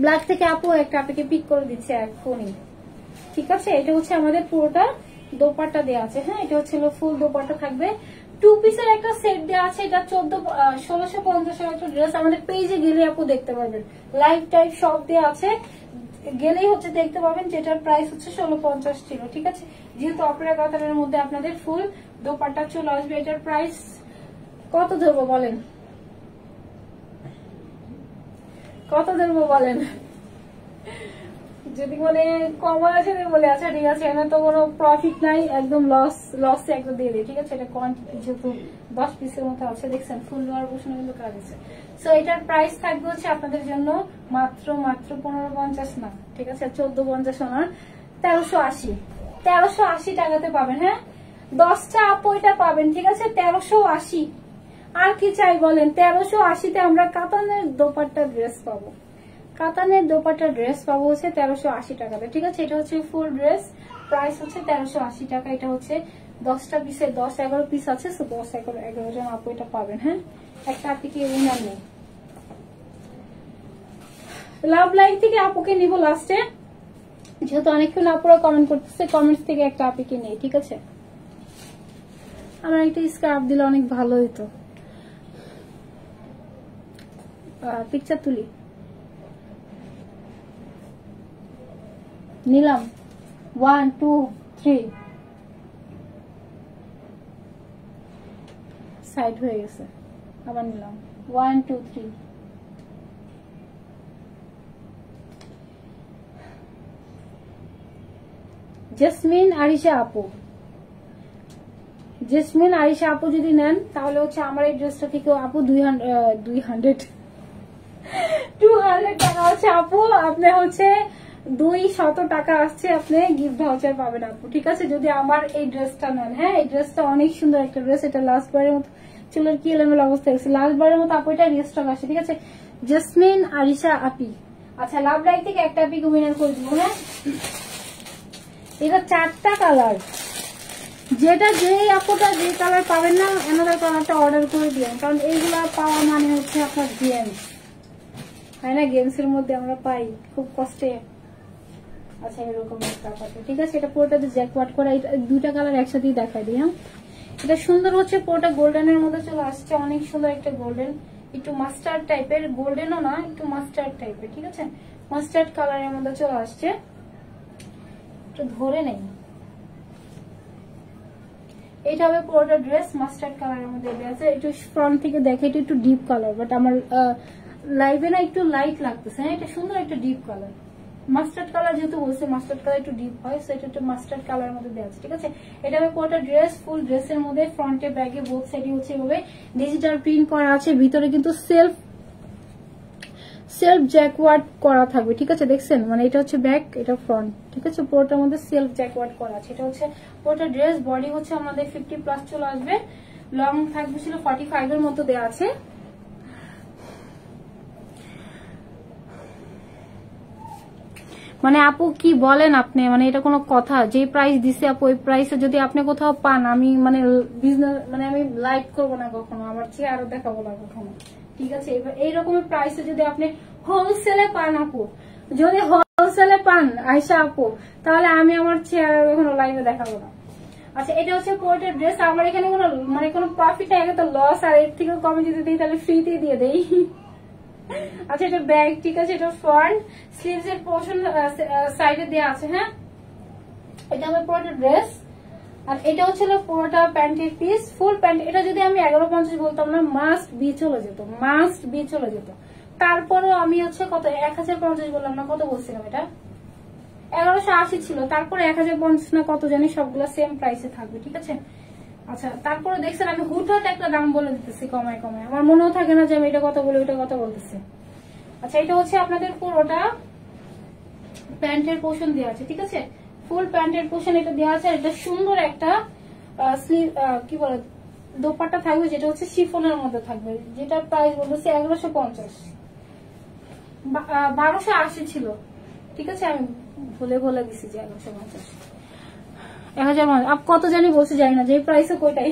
ব্ল্যাক থেকে আপু একটা আপনাকে পিক করে দিচ্ছে এখনই, ঠিক আছে? এটা হচ্ছে আমাদের পুরোটা দোপাট্টা দেওয়া আছে, হ্যাঁ এটা হচ্ছে ফুল দোপাট্টা থাকবে। 2 পিসের একটা সেট দেওয়া আছে, এটা 1650 একটা ড্রেস। আমাদের পেজে গেলে আপু দেখতে পারবেন, লাইভ টাইপ সব দেওয়া আছে, গেলেই হচ্ছে দেখতে পাবেন, যেটার প্রাইস হচ্ছে 1650 ছিল, ঠিক আছে? যেহেতু অপেরা কাতারের মধ্যে আপনাদের ফুল দোপাট্টা চলে আসবে, এটার প্রাইস কত ধরবো বলেন, কত ধরবো বলেন? যদি মানে কমা আছে বলে, আচ্ছা ঠিক আছে, এখানে তো কোনো প্রফিট নাই, একদম লস একটা দিয়ে দিই, ঠিক আছে? এটা কোয়ান্টিটি যেহেতু 10 পিসের মতো আছে, দেখছেন ফুল লোয়ার পোর্শনে কিন্তু কাজ আছে। সো এটার প্রাইস থাকবে হচ্ছে আপনাদের জন্য মাত্র 1550 না, ঠিক আছে? 1450 না, 1380, 1380 টাকাতে পাবেন, হ্যাঁ 10টা আপু এটা পাবেন, ঠিক আছে? 1380, আর কি চাই বলেন? 1380-তে আমরা কাতানের দোপাট্টা ড্রেস পাবো, কাতানের দোপাট্টা ড্রেস পাবো হচ্ছে 1380 টাকাতে, ঠিক আছে? এটা হচ্ছে ফুল ড্রেস, প্রাইস হচ্ছে 1380 টাকা। এটা হচ্ছে 10টা পিসে 10-11 পিস আছে, 10-11 জন আপু এটা পাবেন, হ্যাঁ একটা আপিকে উইনার নেই। লাভ লাইক থেকে আপুকে নিব লাস্টে, যেহেতু অনেকক্ষণ আপুরা কমেন্ট করতেছে, কমেন্টস থেকে একটা আপিকে নেই, ঠিক আছে? আমার একটা স্কার্ফ দিলে অনেক ভালো হইতো, পিকচার তুলি, নিলাম 1 2 3, সাইড হয়ে গেছে, আবার নিলাম 1 2 3। জেসমিন আরিশা আপু, জেসমিন আরিশা আপু যদি নেন তাহলে হচ্ছে আমার এই ড্রেসটা থেকে আপু 200 টাকা হচ্ছে আপু, আপনি হচ্ছে 200 টাকা আসছে, আপনি গিফট ভাউচার পাবেন আপু, ঠিক আছে? যদি আমার এই ড্রেসটা নেন, হ্যাঁ এই ড্রেসটা অনেক সুন্দর একটা ড্রেস, এটা লাস্ট বারের মতো চুলের কি এলোমেলো অবস্থা হয়েছে, লাস্ট বারের মতো আপু এটা রিস্টক আসে, ঠিক আছে? জেসমিন আরিশা আপি, আচ্ছা লাভ লাইক থেকে একটা আপি উইনার করে দিব, হ্যাঁ এটা 4টা কালার, যেটা যে আপুটা যে কালার পাবেন না অ্যানাদার কালারটা অর্ডার করে দিবেন, কারণ এইগুলা পাওয়া মানে হচ্ছে আপনার গেমস, হয় না? গেমসের মধ্যে আমরা পাই খুব কষ্টে। আচ্ছা এরকম একটা পাতা, ঠিক আছে? এটা পুরোটাতে জ্যাকওয়াট করা, এটা 2টা কালার একসাথেই দেখাই দিই, হ্যাঁ এটা সুন্দর হচ্ছে, পুরোটা গোল্ডেনের মধ্যে চলে আসছে, অনেক সুন্দর একটা গোল্ডেন, একটু মাস্টার্ড টাইপের, গোল্ডেনও না একটু মাস্টার্ড টাইপের, ঠিক আছে? মাস্টার্ড কালারের মধ্যে চলে আসছে, একটু ধরে নেই, এটা হবে পুরোটা ড্রেস মাস্টার্ড কালারের মধ্যে আছে। একটু ফ্রন্ট থেকে দেখে এটা একটু ডিপ কালার, বাট আমার লাইভে না একটু লাইট লাগতেছে, হ্যাঁ এটা সুন্দর একটা ডিপ কালার, মাস্টার্ড কালার যেহেতু বলছে মাস্টার্ড কালার একটু ডিপ হয়, সেটা একটু মাস্টার্ড কালারের মধ্যে দেওয়া আছে, ঠিক আছে? এটা হবে পুরোটা ড্রেস, ফুল ড্রেসের মধ্যে ফ্রন্টে ব্যাগে বোথ সাইডে হচ্ছে এভাবে ডিজিটাল প্রিন্ট করা আছে, ভিতরে কিন্তু সেলফ জ্যাকওয়ার্ড করা থাকবে, ঠিক আছে? দেখছেন মানে এটা হচ্ছে ব্যাক, এটা ফ্রন্ট, ঠিক আছে? পুরোটার মধ্যে সেলফ জ্যাকওয়ার্ড করা আছে। এটা হচ্ছে পুরোটা ড্রেস, বডি হচ্ছে আমাদের 50+ চলে আসবে, লং থাকবে ছিল 45 এর মতো দেওয়া আছে। মানে আপু কি বলেন আপনি, মানে এটা কোনো কথা? যে প্রাইস দিছে আপু ওই প্রাইসে যদি আপনি কোথাও পান, আমি মানে বিজনেস মানে আমি লাইভ করবো না কখনো, আমার চেয়ে আরো দেখাবো না কখনো, ঠিক আছে? এবার এইরকমের প্রাইসে যদি আপনি হোলসেলে পান আপু, যদি হোলসেলে পান আয়শা আপু, তাহলে আমি আমার চেয়ে আর কখনো লাইভে দেখাবো না। আচ্ছা এটা হচ্ছে পুরোটা ড্রেস। আমার এখানে কোনো মানে কোনো প্রফিট নাই, তো লস, আর এর থেকেও কমে যদি দিই তাহলে ফ্রিতে দিয়ে দেই। আচ্ছা এটা ব্যাগ, ঠিক আছে, এটা ফ্রন্ট, স্লিভস এর পোর্শন সাইডে দেওয়া আছে। হ্যাঁ, এটা আমার পুরোটা ড্রেস। আর এটা হচ্ছে পুরোটা প্যান্টের পিস, ফুল প্যান্ট। এটা যদি আমি 1150 বলতাম না, মাস্ট বি চলে যেত, মাস্ট বি চলে যেত। তারপরেও আমি হচ্ছে কত 1050 বললাম না, কত বলছিলাম, এটা 1180 ছিল, তারপরে 1050 না কত জানি, সবগুলো সেম প্রাইসে থাকবে, ঠিক আছে। আচ্ছা তারপরে দেখছেন আমি হুটহাট একটা দাম বলে দিতেছি কমায় কমায়, আমার মনেও থাকে না যে আমি এটা কত বলি ওটা কত বলতেছি। আচ্ছা এটা হচ্ছে আপনাদের পুরোটা প্যান্টের পোর্শন দেওয়া আছে, ঠিক আছে, ফুল প্যান্টের পোর্শন এটা দেওয়া আছে। এটা সুন্দর একটা স্লিভ কি বলে দোপাট্টা থাকবে, যেটা হচ্ছে শিফনের মধ্যে থাকবে, যেটা প্রাইস বলতেছি 1150, 1280 ছিল, ঠিক আছে, আমি বলে দিছি যে 1150, 1000 আপ কত জানি বসে যাই না, যে প্রাইসও কোটাই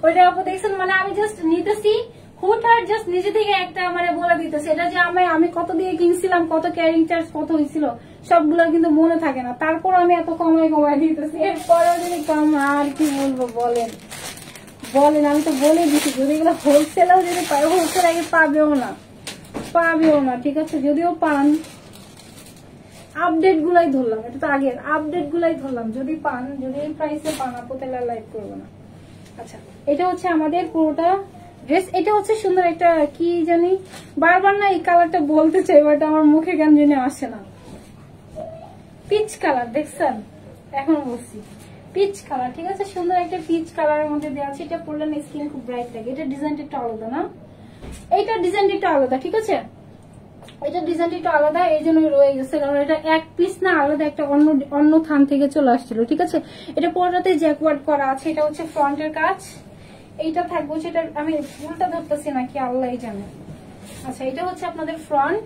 ওইটা আপু দেখছেন। মানে আমি জাস্ট নিতেছি হুটহাট, জাস্ট নিজে থেকে একটা মানে বলে দিতেছি। এটা যে আমি কত দিয়ে কিনছিলাম, কত ক্যারিং চার্জ কত হয়েছিল, সবগুলো কিন্তু মনে থাকে না, তারপর আমি এত কমায় দিতেছি, এরপরেও যদি কম, আর কি বলবো বলেন বলেন। আমি তো বলে দিচ্ছি যদি এগুলো হোলসেলেও যদি পাই, হোলসেল আগে পাবেও না, ঠিক আছে, যদিও পান আপডেট গুলাই ধরলাম, এটা তো আগের আপডেট গুলাই ধরলাম, যদি পান, যদি এই প্রাইসে পান আপু তাহলে লাইভ করবো না। আচ্ছা এটা হচ্ছে আমাদের পুরোটা ড্রেস। এটা হচ্ছে সুন্দর একটা কি জানি, বারবার না এই কালারটা বলতে চাই, বাট আমার মুখে কেন জানি আসে না, পিচ কালার, দেখছেন এখন বলছি পিচ কালার, ঠিক আছে, সুন্দর একটা পিচ কালারের মধ্যে দেওয়া আছে। এটা পরলে স্কিন খুব ব্রাইট লাগে। এটা ডিজাইনটা একটু আলাদা না, এইটা ডিজাইনটা একটু আলাদা, ঠিক আছে, এটা ডিজাইনটা একটু আলাদা, এই জন্য রয়ে গেছে, কারণ এটা এক পিস না, আলাদা একটা অন্য থান থেকে চলে আসছিল, ঠিক আছে। এটা পুরোটাতে জ্যাকওয়ার্ড করা আছে। এটা হচ্ছে ফ্রন্টের কাজ, এইটা থাকবে, সেটা আমি উল্টা ধরতেছি নাকি আল্লাহ জানে। আচ্ছা এটা হচ্ছে আপনাদের ফ্রন্ট,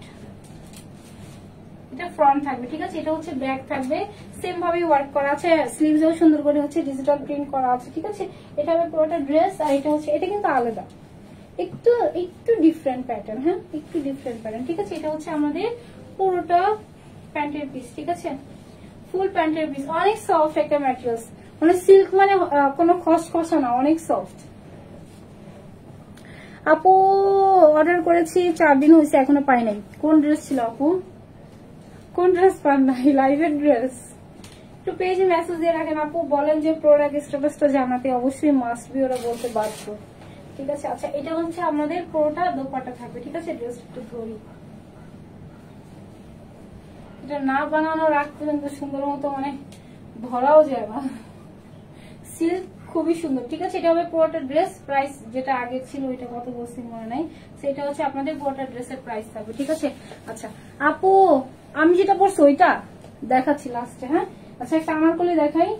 এটা ফ্রন্ট থাকবে, ঠিক আছে। এটা হচ্ছে ব্যাক থাকবে, সেম ভাবে ওয়ার্ক করা আছে, স্লিভসেও সুন্দর করে হচ্ছে ডিজিটাল প্রিন্ট করা আছে, ঠিক আছে। এটা হবে পুরোটা ড্রেস। আর এটা হচ্ছে, এটা কিন্তু আলাদা, একটু ডিফারেন্ট প্যাটার্ন, হ্যাঁ একটু ডিফারেন্ট প্যাটার্ন, ঠিক আছে। এটা হচ্ছে আমাদের পুরোটা প্যান্টের পিস, ঠিক আছে, ফুল প্যান্টের পিস, অনেক সফট একটা ম্যাটেরিয়ালস, মানে সিল্ক, মানে কোনো খসখসা না, অনেক সফট। আপু অর্ডার করেছি 4 দিন হয়েছে, এখনো পাই নাই। কোন ড্রেস ছিল আপু, কোন ড্রেস পান নাই? লাইভের ড্রেস। একটু পেজে মেসেজ দিয়ে রাখেন আপু, বলেন যে প্রোডাক্ট স্ট্যাটাসটা জানাতে, অবশ্যই মাস্ট বি, ওরা বলতে বাধ্য, ঠিক আছে। আচ্ছা এটা হচ্ছে আমাদের পুরোটা দোপাট্টা থাকবে, ঠিক আছে। ড্রেস একটু ধরি, এটা না বানানোর আগ পর্যন্ত সুন্দর মতো মানে ধরাও যায় না, সিল্ক খুবই সুন্দর, ঠিক আছে। এটা হবে পুরোটা ড্রেস। প্রাইস যেটা আগে ছিল ওইটা কত বলছি মনে নাই, সেটা হচ্ছে আপনাদের পুরোটা ড্রেসের প্রাইস থাকবে, ঠিক আছে। আচ্ছা আপু আমি যেটা পড়ছি ওইটা দেখাচ্ছি লাস্টে, হ্যাঁ। আচ্ছা একটা আনারকলি দেখাই,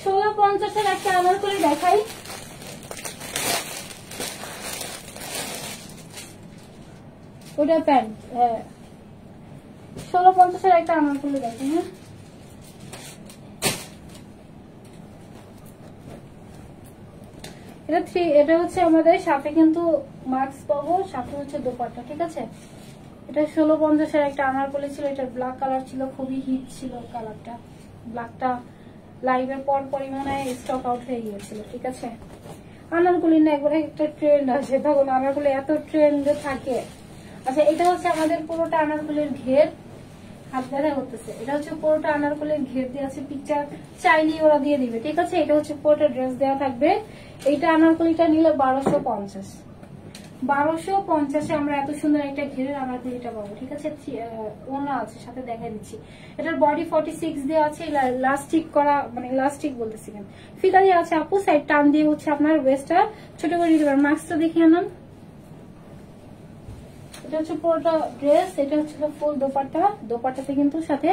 1650-এর একটা আনারকলি দেখাই। ওটা প্যান্ট, হ্যাঁ 1650-এর একটা আনারকলি দেখাই, হ্যাঁ। এটা হচ্ছে আমাদের সাথে কিন্তু মাস্ক পাবো, সাথে হচ্ছে দোপাট্টা, ঠিক আছে। এটা 1650-এর একটা আনারকলি ছিল, এটা ব্ল্যাক কালার ছিল, খুবই হিট ছিল কালারটা, ব্ল্যাকটা লাইভের পর পরিমাণে স্টক আউট হয়ে গিয়েছিল, ঠিক আছে। আনারকলি না একবার একটা ট্রেন্ড আছে, তখন আনারকলি এত ট্রেন্ডে থাকে। আচ্ছা এটা হচ্ছে আমাদের পুরোটা আনারকলির ঘের, হাত ব্যথা করতেছে। এটা হচ্ছে পুরোটা আনারকলির ঘের দিয়ে আছে, পিকচার চাইলেই ওরা দিয়ে দিবে, ঠিক আছে। এটা হচ্ছে পুরোটা ড্রেস দেওয়া থাকবে। এইটা আনারকলিটা নিলে 1250, 1250-এ আমরা এত সুন্দর একটা ঘেরের আনারকলিটা পাবো, ঠিক আছে। ওনা আছে সাথে দেখা দিচ্ছি। এটার বডি 46 দেওয়া আছে, ইলাস্টিক করা, মানে ইলাস্টিক বলতেছি কেন, ফিতা দিয়ে আছে আপু, সাইড টান দিয়ে হচ্ছে আপনার ওয়েস্টটা ছোট করে দিতে পারেন। মাস্কটা দেখে আনান। এটা হচ্ছে পুরোটা ড্রেস। এটা হচ্ছে ফুল দোপাট্টা, দোপাট্টাতে কিন্তু সাথে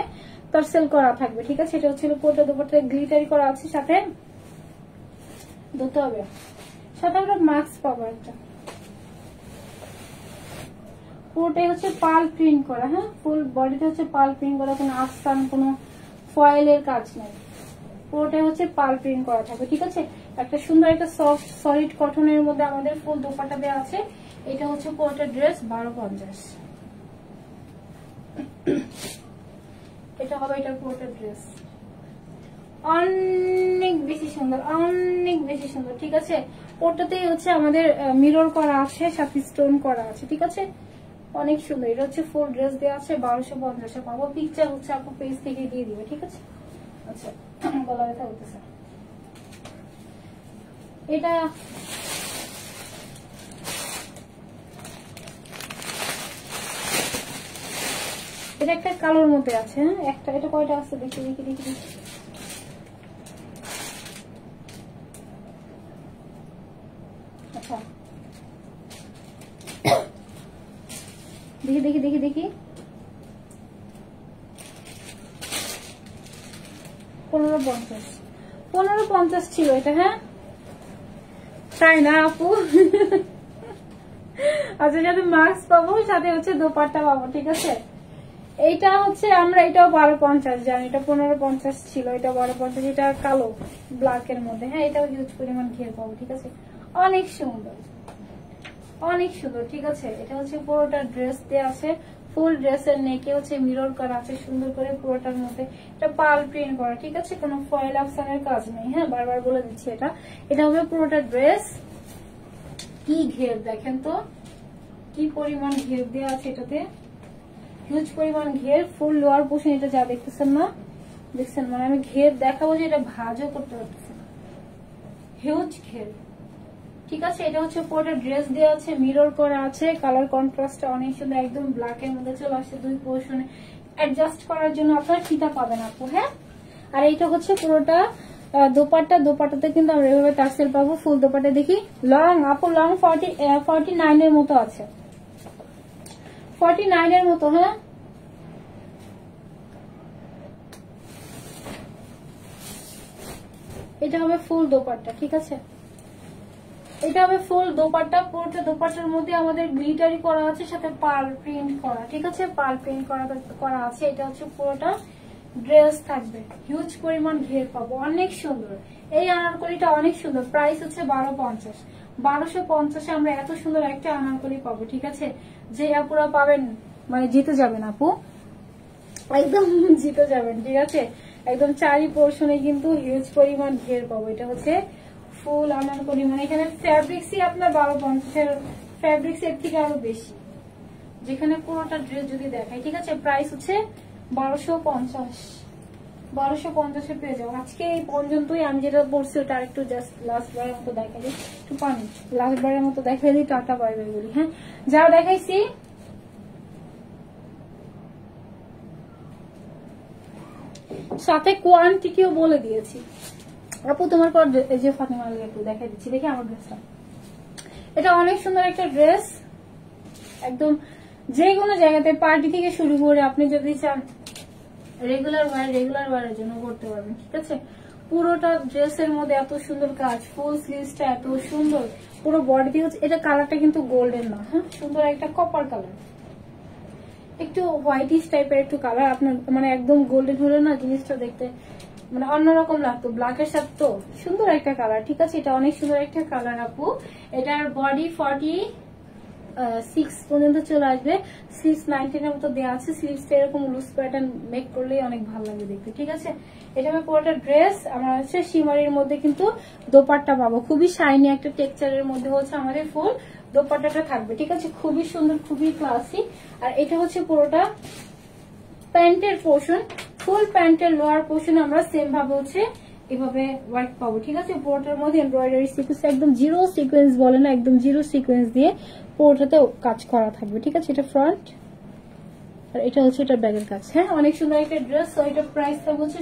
টার্সেল করা থাকবে, ঠিক আছে। এটা হচ্ছে পুরোটা দোপাট্টা গ্লিটারি করা আছে, সাথে ধুতে হবে, সাথে আমরা মাস্ক পাবো একটা। পুরোটাই হচ্ছে পাল প্রিন্ট করা, হ্যাঁ ফুল বডিতে হচ্ছে পাল প্রিন্ট করা, কোনো আস্তান কোনো ফয়েলের কাজ নাই, পুরোটাই হচ্ছে পাল প্রিন্ট করা থাকবে, ঠিক আছে। একটা সুন্দর একটা সফট সলিড কটনের মধ্যে আমাদের ফুল দোপাট্টা দেওয়া আছে। এটা হচ্ছে পুরোটা ড্রেস 1250, এটা হবে এটার পুরোটা ড্রেস। অনেক বেশি সুন্দর, অনেক বেশি সুন্দর। ঠিক আছে, ওটাতেই হচ্ছে আমাদের মিরর করা আছে, সাথে স্টোন করা আছে। ঠিক আছে, অনেক সুন্দর। এটা হচ্ছে ফুল ড্রেস দেওয়া আছে 1250 পাবো। পিকচার হচ্ছে আপু পেজ থেকে দিয়ে দিবে। ঠিক আছে, আচ্ছা গলা ব্যথা হতেছে। এটা এটা একটা কালোর মধ্যে আছে। হ্যাঁ, একটা এটা কয়টা আছে দেখি দেখি দেখি দেখি। আচ্ছা দেখি দেখি দেখি দেখি 1550 ছিল এটা। হ্যাঁ তাই না আপু? আচ্ছা, সাথে মাস্ক পাবো, সাথে হচ্ছে দোপাট্টা পাবো। ঠিক আছে, এইটা হচ্ছে আমরা এটাও 1250 জানি, এটা 1550 ছিল, এটা 1250, এটা কালো ব্ল্যাক এর মধ্যে। হ্যাঁ, এটাও হিউজ পরিমাণ ঘের পাবো। ঠিক আছে, অনেক সুন্দর, অনেক সুন্দর। ঠিক আছে, এটা হচ্ছে পুরোটা ড্রেস দেওয়া আছে, ফুল ড্রেসের নেকে হচ্ছে মিরর করা আছে সুন্দর করে পুরোটার মধ্যে। এটা পাল প্রিন্ট করা। ঠিক আছে, কোনো ফয়েল আফসানের কাজ নেই। হ্যাঁ, বারবার বলে দিচ্ছি, এটা হবে পুরোটা ড্রেস। কি ঘের দেখেন তো, কি পরিমাণ ঘের দেওয়া আছে এটাতে, হিউজ পরিমাণ ঘের। ফুল লোয়ার পোর্শন এটা যা দেখতেছেন না, দেখছেন, মানে আমি ঘের দেখাবো যে এটা ভাঁজও করতে পারতেছি না, হিউজ ঘের। ঠিক আছে, এটা হচ্ছে পুরোটা ড্রেস দেওয়া আছে, মিরর করা আছে, কালার কন্ট্রাস্টটা অনেক সুন্দর, একদম ব্ল্যাক এর মধ্যে চলে আসছে। দুই পোর্শনে অ্যাডজাস্ট করার জন্য আপনারা ফিতা পাবেন আপু। হ্যাঁ, আর এইটা হচ্ছে পুরোটা দোপাট্টা। দোপাট্টাতে কিন্তু আমরা এভাবে টার্সেল পাবো। ফুল দোপাট্টা দেখি, লং আপু, লং 49 এর মতো আছে, 49 এর মতো। হ্যাঁ, এটা হবে ফুল দোপাট্টা। ঠিক আছে, এটা হবে ফুল দোপাট্টা। পুরোটা দোপাট্টার মধ্যে আমাদের গ্লিটারি করা আছে, সাথে পার্ল প্রিন্ট করা। ঠিক আছে, পার্ল প্রিন্ট করা আছে। এটা হচ্ছে পুরোটা ড্রেস থাকবে, হিউজ পরিমাণ ঘের পাবো, অনেক সুন্দর। এই আনারকলিটা অনেক সুন্দর, প্রাইস হচ্ছে 1250। 1250 আমরা এত সুন্দর একটা আনারকলি পাবো। ঠিক আছে, যে আপুরা পাবেন মানে জিতে যাবেন আপু, একদম জিতে যাবেন। ঠিক আছে, একদম চারি পোর্শনে কিন্তু হিউজ পরিমাণ ঘের পাবো। এটা হচ্ছে ফুল আনারকলি, মানে এখানে ফ্যাব্রিক্সই আপনার 1250 ফ্যাব্রিক্স এর থেকে আরো বেশি, যেখানে পুরোটা ড্রেস যদি দেখাই। ঠিক আছে, প্রাইস হচ্ছে 1250। 1250 পেয়ে যাবো। আজকে এই পর্যন্তই। আমি যেটা বলছি ওটা আরেকটু জাস্ট লাস্ট বারের মতো দেখাই দিই, একটু পানি লাস্ট বারের মতো দেখাই দিই, টাটা বাই বাই বলি। হ্যাঁ, যা দেখাইছি সাথে কোয়ান্টিটিও বলে দিয়েছি। আপু তোমার পর যে ফাতেমা একটু দেখাই দিচ্ছি, দেখি আমার ড্রেসটা। এটা অনেক সুন্দর একটা ড্রেস, একদম যে কোনো জায়গাতে পার্টি থেকে শুরু করে আপনি যদি চান রেগুলার ওয়ারের জন্য করতে পারবেন। ঠিক আছে, পুরোটা ড্রেসের মধ্যে এত সুন্দর কাজ, ফুল স্লিভসটা এত সুন্দর, পুরো বডিতে হচ্ছে। এটা কালারটা কিন্তু গোল্ডেন না, হ্যাঁ, সুন্দর একটা কপার কালার, একটু হোয়াইটিশ টাইপের একটু কালার। আপনার মানে একদম গোল্ডেন হলে না জিনিসটা দেখতে মানে অন্যরকম লাগতো, ব্ল্যাকের সাথে তো সুন্দর একটা কালার। ঠিক আছে, এটা অনেক সুন্দর একটা কালার আপু। এটার বডি 46 পর্যন্ত চলে আসবে, স্লিভস 19 এর মতো দেওয়া আছে। স্লিভসটা এরকম লুজ প্যাটার্ন মেক করলেই অনেক ভালো লাগে দেখতে। ঠিক আছে, এটা হবে পুরোটা ড্রেস। আমরা হচ্ছে শিমারির মধ্যে কিন্তু দোপাট্টা পাবো, খুবই শাইনি একটা টেক্সচারের মধ্যে হচ্ছে আমাদের ফুল দোপাট্টাটা থাকবে। ঠিক আছে, খুবই সুন্দর, খুবই ক্লাসি। আর এটা হচ্ছে পুরোটা প্যান্টের পোর্শন, ফুল প্যান্টের লোয়ার পোর্শন আমরা সেম ভাবে হচ্ছে এভাবে ওয়ার্ক পাবো। ঠিক আছে, পুরোটার মধ্যে এমব্রয়ডারি সিকোয়েন্স, একদম জিরো সিকোয়েন্স বলে না, একদম জিরো সিকোয়েন্স দিয়ে পুরোটাতে কাজ করা থাকবে। ঠিক আছে, এটা ফ্রন্ট আর এটা হচ্ছে এটা ব্যাগের কাজ। হ্যাঁ, অনেক সুন্দর একটা ড্রেস। তো এটা প্রাইস থাকবে হচ্ছে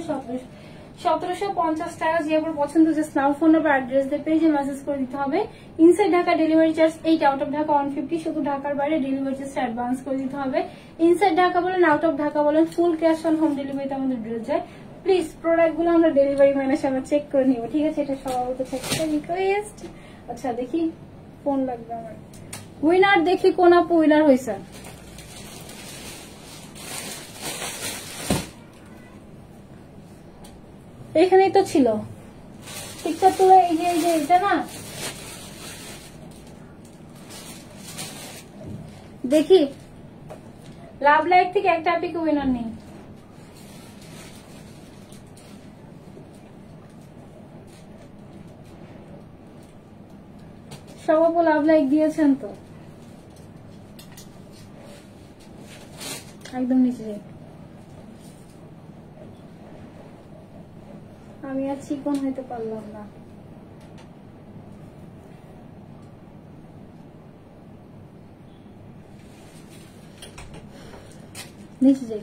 1750 টাকা। যে আপনার পছন্দ just now phone number address দিয়ে পেজে মেসেজ করে দিতে হবে। Inside Dhaka delivery charge 8, out of Dhaka 150। শুধু ঢাকার বাইরে ডেলিভারি চার্জ অ্যাডভান্স করে দিতে হবে। ইনসাইড ঢাকা বলেন, আউট অফ ঢাকা বলেন, ফুল ক্যাশ অন হোম ডেলিভারিতে আমাদের ড্রেস যায়। প্লিজ প্রোডাক্ট গুলো আমরা ডেলিভারি ম্যানের সাথে চেক করে নিব। ঠিক আছে, এটা সবার কাছে একটা রিকোয়েস্ট। আচ্ছা দেখি ফোন লাগবে আমার। উইনার দেখি কোন আপু উইনার হয়েছে। এখানেই তো ছিল পিকচার তুলে, এই যে এটা না, দেখি লাভ লাইফ থেকে একটা আপি উইনার নেই। সব আপু লাভ লাইক দিয়েছেন তো, একদম নিচে। আমি আর চিকন হইতে পারলাম না। নিচে যাই।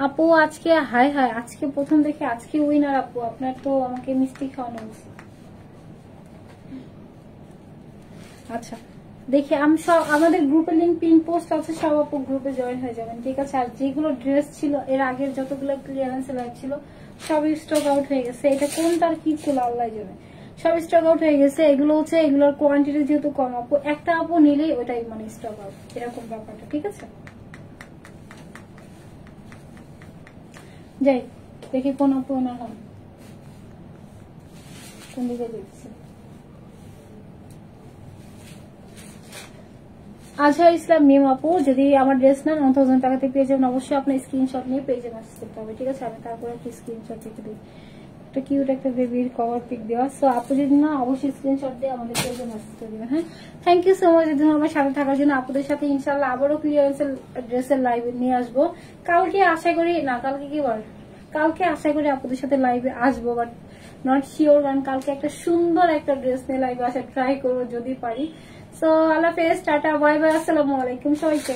আপু আজকে হাই হাই, আজকে প্রথম দেখে আজকে উইনার আপু, আপনার তো আমাকে মিষ্টি খাওয়ানো উচিত। আচ্ছা দেখি আমি সব আমাদের গ্রুপের লিংক পিন পোস্ট আছে, সব আপু গ্রুপে জয়েন হয়ে যাবেন, ঠিক আছে। আর যেগুলো ড্রেস ছিল এর আগের যতগুলো ক্লিয়ারেন্স লাইভ ছিল সব স্টক আউট হয়ে গেছে। এটা কোনটার কি ছিল আল্লাহ জানে, সব স্টক আউট হয়ে গেছে। এগুলো হচ্ছে এগুলোর কোয়ান্টিটি যেহেতু কম, আপু একটা আপু নিলেই ওটাই মানে স্টক আউট, এরকম ব্যাপারটা, ঠিক আছে। যাই দেখি কোন আপু না হন, কোন দিকে দেখছি। আজহার ইসলাম মিম আপু, যদি আমার ড্রেস নেন 1000 টাকাতে পেয়ে যাবেন। অবশ্যই আপনার স্ক্রিনশট নিয়ে পেজে মেসেজ করতে হবে, ঠিক আছে। আমি তারপরে একটা স্ক্রিনশট দিতে দিই, একটা কিউট একটা বেবির কভার পিক দেওয়া। সো আপু যদি না অবশ্যই স্ক্রিনশট দিয়ে আমাদের পেজে মেসেজ করে দিবেন। হ্যাঁ, থ্যাংক ইউ সো মাচ দিদি আমার সাথে থাকার জন্য। আপুদের সাথে ইনশাল্লাহ আবারও ক্লিয়ারেন্সের ড্রেসের লাইভে নিয়ে আসবো কালকে, আশা করি না কালকে কি বার, কালকে আশা করি আপুদের সাথে লাইভে আসবো, বাট নট শিওর, কারণ কালকে একটা সুন্দর একটা ড্রেস নিয়ে লাইভে আসার ট্রাই করবো যদি পারি। সো আল্লাহ হাফেজ, টাটা, বাই বাই, আসসালামু আলাইকুম সবাইকে।